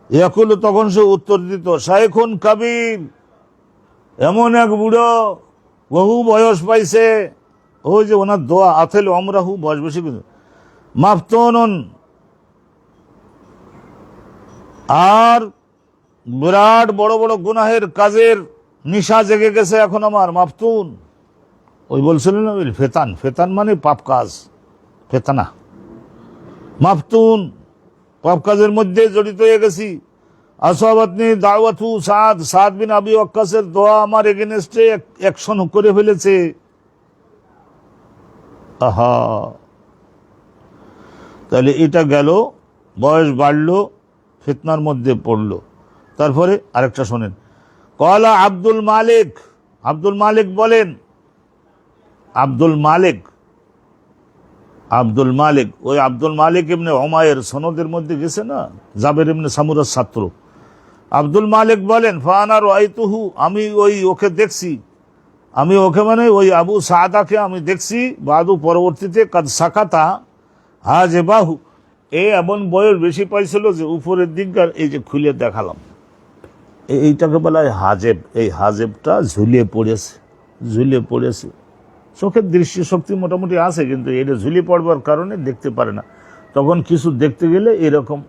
ইয়াকুল, তখন সে উত্তর দিত শাইখুন কাবির, এমন এক বুড়ো বহু বয়স পাইছে। ওই যে ওনার দোয়া আথেল অমরাহু, বয়স বেশি কিন্তু মাফতুন, আর বিরাট বড় বড় গুনাহের কাজের নিশা জেগে গেছে এখন আমার, মাফতুন। ওই বলছিলেন না ফেতান, ফেতান মানে পাপ কাজ, ফেতানা, মাফতুন, পাপ কাজের মধ্যে জড়িত হয়ে গেছি। আসাবাতনি দাওয়াতু সাদ বিন আবি ওয়াক্কাসের দোয়া আমার এগেনস্টে অ্যাকশন করে ফেলেছে। আহা, তাহলে এটা গেল, বয়স বাড়লো, ফিতনার মধ্যে পড়লো। তারপরে আরেকটা শোনেন, কলা আব্দুল মালিক বলেন, আব্দুল মালিক ওই আব্দুল মালিক ইবনে উমাইর সনদের মধ্যে গেছে না, জাবের ইবনে সামুরার ছাত্র। আব্দুল মালিক বলেন, ফানা রাআইতুহু, আমি ওকে দেখছি, আমি ওকে মানে ওই আবু সাদাকে আমি দেখছি, বাদু পরবর্তীতে কাদ সাকাতা হাজেবাহু, এমন বয়স বেশি পাইছিল যে উপরের দিককার এই যে খুলে দেখালাম, এইটাকে বলা হয় হাজেব। এই হাজেবটা ঝুলিয়ে পড়েছে। চোখের দৃষ্টিশক্তি মোটামুটি আছে, কিন্তু এটা ঝুলিয়ে পড়বার কারণে দেখতে পারে না। তখন কিছু দেখতে গেলে এরকম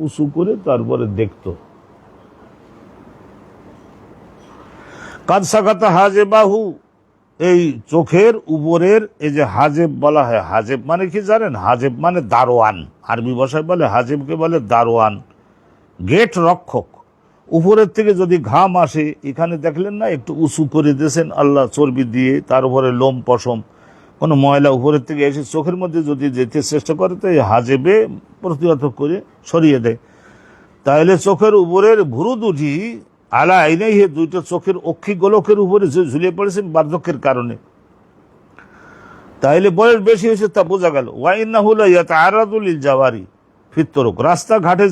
উঁচু করে তারপরে দেখতো। কাদ সাকাতা হাজেবাহু, এই চোখের উপরের এই যে হাজেব বলা হয়, হাজেব মানে কি জানেন? হাজেব মানে দারোয়ান, আরবি ভাষায় বলে হাজেবকে বলে দারোয়ান, গেট রক্ষক। উপরের থেকে যদি ঘাম আসে, এখানে দেখলেন না একটু উঁচু করে দিয়েছেন আল্লাহ চর্বি দিয়ে, তার উপরে লোম পশম, কোনো ময়লা উপরের থেকে এসে চোখের মধ্যে যদি যেতে চেষ্টা করে, তো এই হাজেবে প্রতিহত করে সরিয়ে দেয়। তাহলে চোখের উপরের ভুরু দুটি আলা আইনেই, দুইটা চোখের অক্ষি গোলকের উপরে যে ঝুলিয়ে পড়েছেন বার্ধক্যের কারণে, তাইলে বয়স বেশি হয়েছে তা বোঝা গেল। ওয়াইন্নাহু লা ইয়াতাআরাদু লিল জাওয়ারি ফিত তুরুক, রাস্তাঘাটে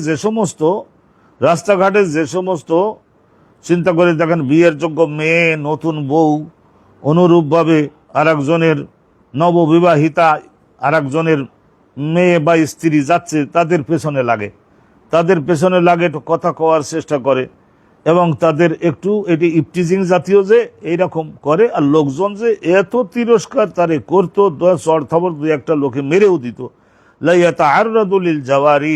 যে সমস্ত চিন্তা করে দেখেন, বিয়ের যোগ্য মেয়ে, নতুন বউ, অনুরূপভাবে আর একজনের নববিবাহিতা আর একজনের মেয়ে বা স্ত্রী যাচ্ছে, তাদের পেছনে লাগে, একটু কথা কওয়ার চেষ্টা করে, এবং তাদের একটু এটি ইপটিজিং জাতীয় যে এইরকম করে। আর লোকজন যে এত তিরস্কার তারে করতো, চড় থবর দুই একটা লোকে মেরেও দিত। লা ইয়াতাআরাদু লিল জাওয়ারি,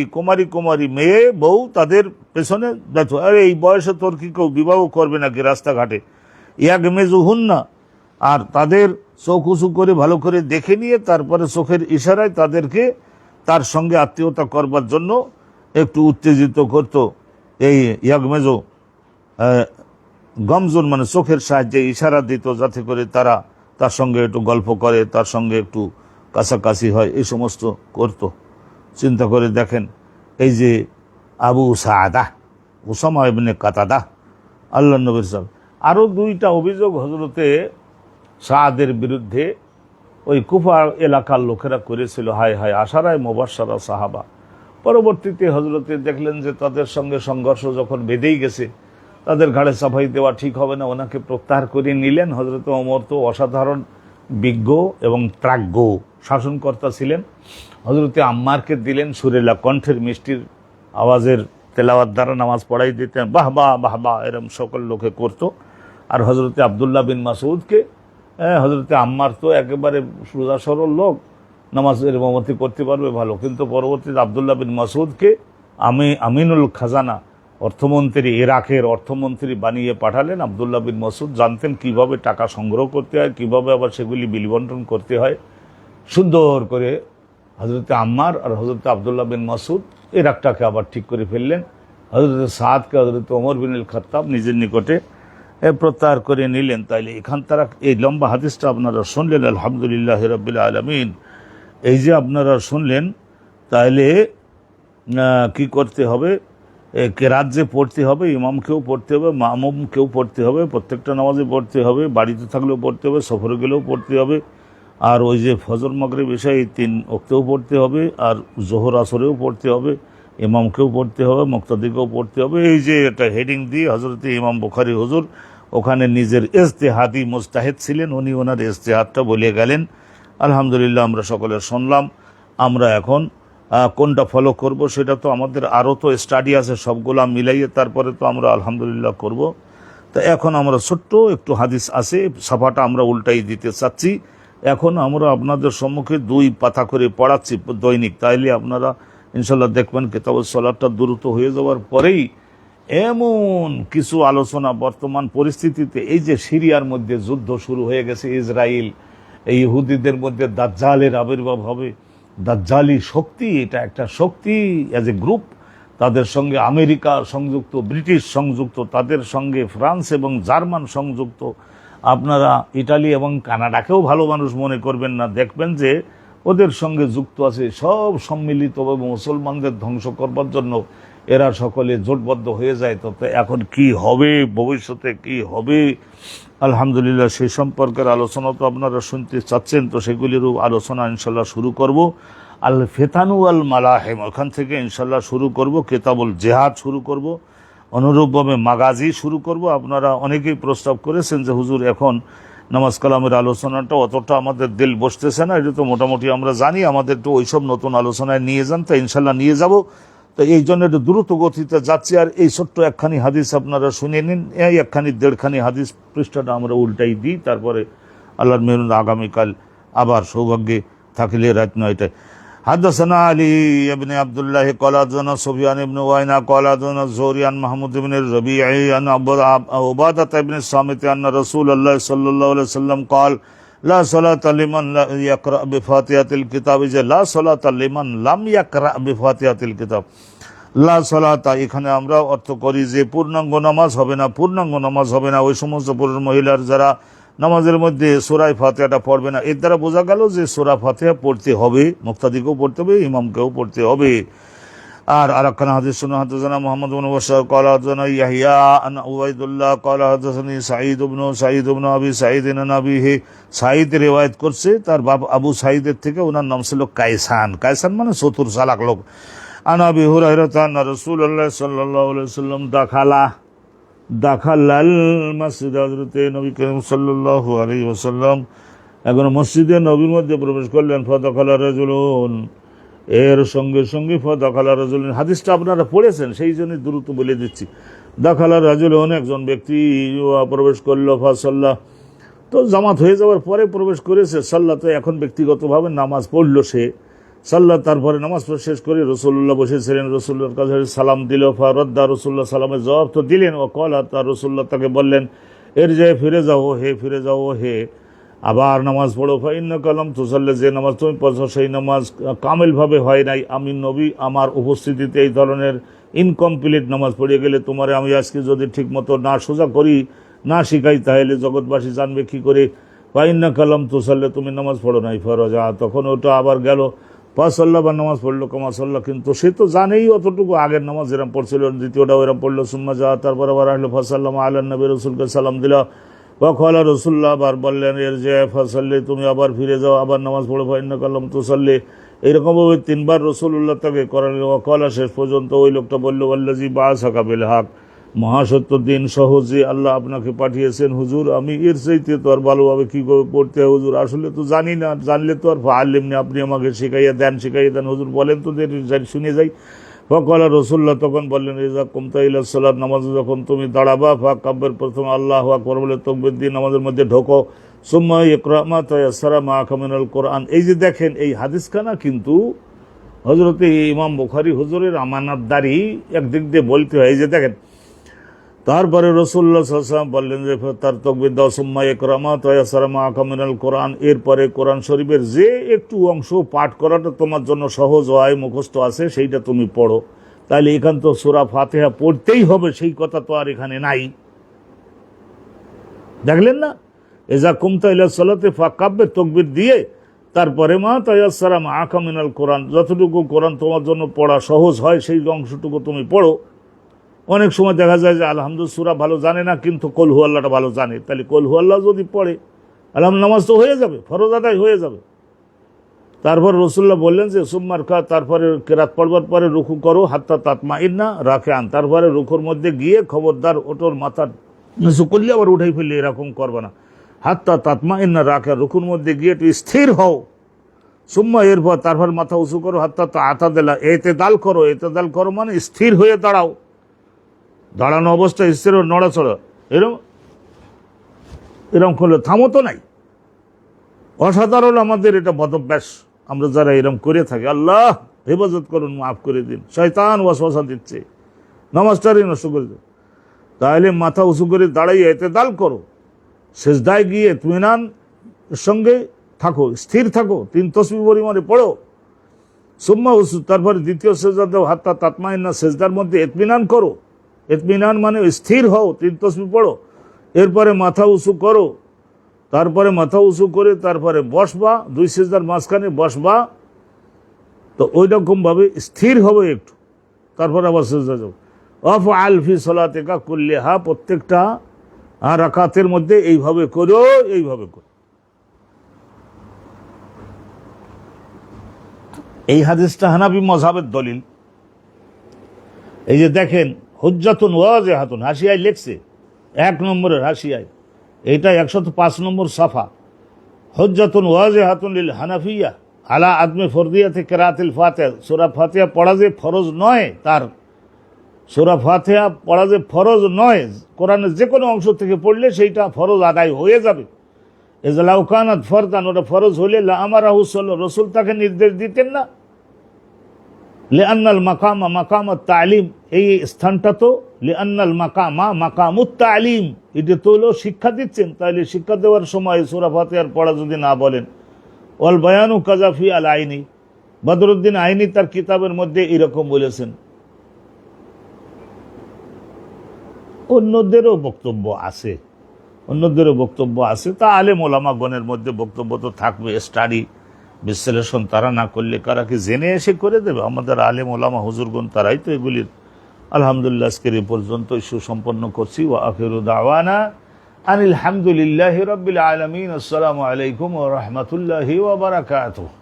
কুমারী মেয়ে বউ তাদের পেছনে দেখো, আরে এই বয়সে তোর কি কেউ বিবাহ করবে নাকি রাস্তাঘাটে, ইয়াগমেজুহুন্না, আর তাদের চোখ উঁচু করে ভালো করে দেখে নিয়ে তারপরে চোখের ইশারায় তাদেরকে তার সঙ্গে আত্মীয়তা করবার জন্য একটু উত্তেজিত করত। এই ইয়াগমেজু গমজুন মানে চোখের সাহায্যে ইশারা দিত, যাতে করে তারা তার সঙ্গে একটু গল্প করে, তার সঙ্গে একটু কাছাকাছি হয়, এই সমস্ত করত। চিন্তা করে দেখেন, এই যে আবু সাদা, উসামা ইবনে কাতাদা, আল্লাহ নবীর সাহেব। আরও দুইটা অভিযোগ হজরতে সাদের বিরুদ্ধে ওই কুফা এলাকার লোকেরা করেছিল হায় হায় আশারায় মুবাশশারা সাহাবা। পরবর্তীতে হজরতে দেখলেন যে তাদের সঙ্গে সংঘর্ষ যখন বেঁধেই গেছে, তাদের ঘাড়ে চাপাই দেওয়া ঠিক হবে না, ওনাকে প্রত্যাহার করে নিলেন। হজরত ওমর তো অসাধারণ বিজ্ঞ এবং প্রাজ্ঞ শাসনকর্তা ছিলেন। হজরতে আম্মারকে দিলেন সুরেলা কণ্ঠের মিষ্টির আওয়াজের তেলাওয়াত দ্বারা নামাজ পড়াই দিতেন, বাহবা বাহবা এরম সকল লোকে করত। আর হজরতে আবদুল্লাহ বিন মাসউদকে, হজরতে আম্মার তো একেবারে সোজা সরল লোক, নামাজের ইমামতি করতে পারবে ভালো, কিন্তু পরবর্তীতে আবদুল্লাহ বিন মাসউদকে আমিনুল খাজানা অর্থমন্ত্রী, ইরাকের অর্থমন্ত্রী বানিয়ে পাঠালেন। আবদুল্লাহ বিন মাসউদ জানতেন কিভাবে টাকা সংগ্রহ করতে হয়, কিভাবে আবার সেগুলি বিলি বন্টন করতে হয়। সুন্দর করে হজরতে আম্মার আর হজরতে আবদুল্লাহ বিন মাসউদ ইরাকটাকে আবার ঠিক করে ফেললেন। হজরতে সাদকে হজরতে ওমর বিন আল খাত্তাব নিজের নিকটে প্রত্যাহার করে নিলেন। তাইলে এখান তারা এই লম্বা হাদিসটা আপনারা শুনলেন, আলহামদুলিল্লাহ রাব্বিল আলামিন। এই যে আপনারা শুনলেন, তাইলে কি করতে হবে? কেরাত যে পড়তে হবে, ইমামকেও পড়তে হবে, মামুমকেও পড়তে হবে, প্রত্যেকটা নামাজে পড়তে হবে, বাড়িতে থাকলেও পড়তে হবে, সফরে গেলেও পড়তে হবে। আর ওই যে ফজর মাগরিব এশা এই 3 ওয়াক্তেও পড়তে হবে, আর জোহর আসরেও পড়তে হবে, ইমামকেও পড়তে হবে, মুক্তাদিকেও পড়তে হবে। এই যে একটা হেডিং দিয়ে হজরতে ইমাম বুখারী হুজুর ওখানে নিজের ইজতিহাদি মুজতাহিদ ছিলেন, উনি ওনার ইজতিহাদটা বলে গেলেন। আলহামদুলিল্লাহ আমরা সকলে শুনলাম। আমরা এখন কোনটা ফলো করব সেটা তো আমাদের আরও তো স্টাডি আছে, সবগুলা মিলাইয়ে তারপরে তো আমরা আলহামদুলিল্লাহ করব। তো এখন আমরা ছোট্ট একটু হাদিস আছে, সাফাটা আমরা উল্টাই দিতে চাচ্ছি। এখন আমরা আপনাদের সম্মুখে 2 পাতা করে পড়াচ্ছি দৈনিক, তাইলে আপনারা ইনশাল্লাহ দেখবেন কিতাবুস সালাতটা দ্রুত হয়ে যাওয়ার পরেই এমন কিছু আলোচনা বর্তমান পরিস্থিতিতে, এই যে সিরিয়ার মধ্যে যুদ্ধ শুরু হয়ে গেছে, ইসরায়েল এই ইহুদিদের মধ্যে দাজ্জালের আবির্ভাব হবে, দাজ্জালি শক্তি, এটা একটা শক্তি অ্যাজ এ গ্রুপ, তাদের সঙ্গে আমেরিকা সংযুক্ত, ব্রিটিশ সংযুক্ত, তাদের সঙ্গে ফ্রান্স এবং জার্মান সংযুক্ত। আপনারা ইটালি এবং কানাডাকেও ভালো মানুষ মনে করবেন না, দেখবেন যে ওদের সঙ্গে যুক্ত আছে, সব সম্মিলিতভাবে মুসলমানদের ধ্বংস করবার জন্য এরা সকলে জোটবদ্ধ হয়ে যায়। তো এখন কি হবে, ভবিষ্যতে কি হবে, আলহামদুলিল্লাহ সেই সম্পর্কের আলোচনা তো আপনারা শুনতে চাচ্ছেন, তো সেগুলিরও আলোচনা ইনশাল্লাহ শুরু করব। আল ফিতানু আল মালাহিম ওখান থেকে ইনশাল্লাহ শুরু করব, কিতাবুল জিহাদ শুরু করব, অনুরূপভাবে মাগাজি শুরু করব। আপনারা অনেকেই প্রস্তাব করেছেন যে হুজুর এখন নামাজ কালামের আলোচনাটা অতটা আমাদের দিল বসতেছে না, এটা তো মোটামুটি আমরা জানি, আমাদের তো ওইসব নতুন আলোচনায় নিয়ে যান, তো ইনশাল্লাহ নিয়ে যাব। তো এই জন্য একটু দ্রুত গতিতে যাচ্ছি। আর এই ছোট্ট একখানি হাদিস আপনারা শুনে নিন, এই একখানি 1.5খানি হাদিস, পৃষ্ঠাটা আমরা উল্টাই দিই, তারপরে আল্লাহর মেহরুন আগামীকাল আবার সৌভাগ্যে থাকলে রাত 9টায়। حدثنا علي بن عبد الله قال حدثنا سفيان بن عيينة قال حدثنا الزهري عن محمود بن الربيع عن عبادة بن الصامت أن رسول الله صلى الله عليه وسلم قال لا صلاة لمن لا يقرأ بفاتحة الكتاب, لا صلاة لمن لم يقرأ بفاتحة الكتاب। লা সালাতা এখানে আমরা অর্থ করি যে পূর্ণাঙ্গ নামাজ হবে না, পূর্ণাঙ্গ নামাজ হবে না ওই সমস্ত পুরুষ মহিলার যারা নামাজের মধ্যে সূরা ফাতিহাটা পড়বে না। এর দ্বারা বোঝা গেল যে সূরা ফাতিহা পড়তে হবে, মুক্তাদিকেও পড়তে হবে, ইমামকেও পড়তে হবে। আর আরেকখানা হাদিস শুনে, হাদাসানা মুহাম্মদ ইবনে বাশার ক্বালা হাদাসানা ইয়াহইয়া আন উবাইদুল্লাহ ক্বালা হাদাসানি সাঈদ ইবনে আবি সাঈদ আন আবিহি। সাঈদ রিওয়ায়াত করছে তার বাপ আবু সাঈদের থেকে, ওনার নাম ছিল কায়সান। কায়সান মানে চতুর চালাক লোক। আন আবি হুরায়রা আন্না রাসূলুল্লাহ সাল্লাল্লাহু আলাইহি ওয়াসাল্লাম দাখালাল মসজিদ, হযরতে নবী করিম সাল্লাল্লাহু আলাইহি ওয়াসাল্লাম এখন মসজিদে নবীর মধ্যে প্রবেশ করলেন। ফাদাখালা রাজুলুন, এর সঙ্গে সঙ্গে ফাদাখালা রাজুলুন, হাদিসটা আপনারা পড়েছেন সেই জন্য দ্রুত বলে দিচ্ছি। দাখালা রাজুলুন, একজন ব্যক্তি প্রবেশ করলো, ফাসাল্লাহ, তো জামাত হয়ে যাওয়ার পরে প্রবেশ করেছে, সাল্লাহ, তো এখন ব্যক্তিগতভাবে নামাজ পড়লো সে, সাল্লাহ, তারপরে নামাজ শেষ করে রসুল্লাহ বসেছিলেন, রসুল্লাহর কাছে সালাম দিল। ফারদ্দা, রসুল্লাহ সালামের জবাব তো দিলেন। ও কলা, তার রসুল্লাহ তাকে বললেন, এর যে ফিরে যাও হে, ফিরে যাও হে, আবার নামাজ পড়ো। ফাইন্না কালাম তুসাল্লে, যে নামাজ তুমি পড়ছো সেই নামাজ কামিলভাবে হয় নাই। আমি নবী আমার উপস্থিতিতে এই ধরনের ইনকমপ্লিট নামাজ পড়িয়ে গেলে তোমারে আমি আজকে যদি ঠিকমতো না সোজা করি, না শিখাই, তাহলে জগৎবাসী জানবে কি করে। ফাইন্না কালাম তুসাল্লে, তুমি নামাজ পড়ো নাই। ফরজা, তখন ওটা আবার গেল, ফাসাল্লাহ, বা নামাজ পড়লো কামাসাল্লাহ, কিন্তু সে তো জানেই অতটুকু, আগের নামাজ এরম পড়ছিল, দ্বিতীয়টাও এরম পড়লো। সুম্মা যা, তারপর আবার আসলো, ফাসাল্লাম আলা নবী, রসুলকে সালাম দিল। ওয়াকালা রাসূলুল্লাহ আবার বললেন এর যে ফাসাল্লি, তুমি আবার ফিরে যাও, আবার নামাজ পড়ো, ফাইন্নাকা লাম তুসাল্লি। এইরকমভাবে 3 বার রাসূলুল্লাহ তাকে করালেন। ওয়াকালা, শেষ পর্যন্ত ওই লোকটা বলল, ওয়াল্লাযী বাআসাকা বিল হক, মহাসত্য দিন সহজে আল্লাহ আপনাকে পাঠিয়েছেন। হুজুর, আমি এর চাইতে তো আর ভালোভাবে কী করে পড়তে হয় হুজুর, আসলে তো জানি না, জানলে তো আর ফাআল্লিমনি, আপনি আমাকে শিখাইয়া দেন হুজুর, বলেন তো, শুনে যাই। ফকালা রাসূলুল্লাহ তখন বললেন, ইযা কুমতা ইলা সালাত, নামাজে যখন তুমি দাঁড়াবা, ফাকাব্বির, প্রথমে আল্লাহু আকবার বলে তাকবীর দিয়ে নামাজের মধ্যে ঢোকো। সুম্মা ইকরা মা তায়াসসারা মাআকা মিনাল কোরআন। এই যে দেখেন, এই হাদিসখানা কিন্তু হযরতে ইমাম বুখারী হুজুরের আমানতদারি একদিক দিয়ে বলতে হয়। এই যে দেখেন, তারপরে রাসূলুল্লাহ সাল্লাল্লাহু আলাইহি ওয়াসাল্লাম বললেন যে তার তাকবীর দাও, সুম্মা ইকরা মা তায়াসসারা মাআকা মিনাল কোরআন। এরপরে কোরআন শরীফের যে একটু অংশ পাঠ করাটা তোমার জন্য সহজ হয়, মুখস্থ আছে, সেইটা তুমি পড়ো। তাহলে এখান তো সূরা ফাতিহা পড়তেই হবে, সেই কথা তো আর এখানে নাই। দেখলেন না, ইযা কুমতা ইলা সালাতি ফাকাব্বির, তাকবীর দিয়ে তারপরে মা তায়াসসারা মাআকা মিনাল কোরআন, যতটুকু কোরআন তোমার জন্য পড়া সহজ হয় সেই অংশটুকু তুমি পড়ো। অনেক সময় দেখা যায় যে আলহামদুলিল্লাহ সূরা ভালো জানে না, কিন্তু কুল হু আল্লাহটা ভালো জানে, তাহলে কুল হু আল্লাহ যদি পড়ে আলহামদুলিল্লাহ নামাজ তো হয়ে যাবে, ফরজ আদায় হয়ে যাবে। তারপর রাসূলুল্লাহ বললেন যে সুম্মার কা, তারপরে কেরাত পড়বার পরে রুকু করো, হাত্তা তাতমাইন্না রাকিআন, তারপরে রুকুর মধ্যে গিয়ে খবরদার ওটোর মাথা নিচু করলে আবার উঠাই ফেললে এরকম করবে না। হাত্তা তাতমাইন্না রাকিআন, রুকুর মধ্যে গিয়ে একটু স্থির হও। সুম্মা, এরপর তারপর মাথা উঁচু করো, হাত্তা আতাদালা, এতেদাল করো, এতেদাল করো মানে স্থির হয়ে দাঁড়াও, দাঁড়ানো অবস্থায় স্থির নড়াচড়া, এরকম করলে থামো তো নাই। অসাধারণ আমাদের এটা বদভ্যাস, আমরা যারা এরকম করে থাকি। আল্লাহ হেফাজত করুন, মাফ করে দিন, শয়তান ওয়াসওয়াসা দিচ্ছে, নামাজটারই নষ্ট করে দেয়। তাহলে মাথা উঁচু করে দাঁড়াই এতেদাল করো, সেজদায় গিয়ে ইতমিনান সঙ্গে থাকো, স্থির থাকো, 3 তাসবিহ পরিমাণে পড়ো। সুম্মা উসু, তারপরে দ্বিতীয় সেজদা দাও, হাত্তা তাতমাইন্না, সেজদার মধ্যে ইতমিনান করো, ইতমিনান মানে স্থির হও, 3 তাসবিহ পড়ো। এরপরে মাথা উঁচু করো, তারপরে মাথা উঁচু করে তারপরে বসবা, 2 সেজদার মাঝখানে বসবা, তো ওই রকমভাবে স্থির হবে একটু, তারপরে আবার সেজদা যাও। আফআল ফি সালাতিকা কুল্লিহা, প্রত্যেকটা রাকাতের মধ্যে এইভাবে করো, এইভাবে করো। এই হাদিসটা হানাফি মাযহাবের দলিল। এই যে দেখেন, হুজ্জাতুন ওয়াজিহাতুন, হাসিয়ায় লেখছে 1 নম্বরের হাসিয়ায়, এইটা 105 নম্বর সাফা। হুজ্জাতুন ওয়াজিহাতুন লিল হানাফিয়া আলা আদমি ফরদিয়াতি কিরাআতিল ফাতিহা, সূরা ফাতিহা পড়া যে ফরজ নয়, তার সূরা ফাতিহা পড়া যে ফরজ নয়, কোরআনের যে কোনো অংশ থেকে পড়লে সেইটা ফরজ আদায় হয়ে যাবে। ইযা লাউ কানাত ফরদান, ওটা ফরজ হলে লা আমারাহু সাল্লাল্লাহু, রাসূল তাকে নির্দেশ দিতেন না। লিআন্নাল মাকামা মাকামুত তালিম, এই স্থানটা তো লিআন্নাল মাকামা মাকামুত তালিম, এটা তো হলো শিক্ষা দিচ্ছেন, তাইলে শিক্ষা দেওয়ার সময় সূরা ফাতিহার পড়া যদি না বলেন। ওয়াল বায়ানু কাযাফি আল আইনি, বদরুদ্দিন আইনি তার কিতাবের মধ্যে এরকম বলেছেন। অন্যদেরও বক্তব্য আছে, তা আলেম ওলামাগণের মধ্যে বক্তব্য তো থাকবে। স্টাডি বিশ্লেষণ তারা না করলে কারা কি জেনে এসে করে দেবে? আমাদের আলেম ওলামা হুজুরগণ তারাই তো এগুলির আলহামদুলিল্লাহ আজকের এই পর্যন্ত সুসম্পন্ন করছি। ওয়া আখিরু দাওয়ানা আনিল হামদুলিল্লাহি রাব্বিল আলামিন। আসসালামু আলাইকুম ওয়া রাহমাতুল্লাহি ওয়া বারাকাতুহু।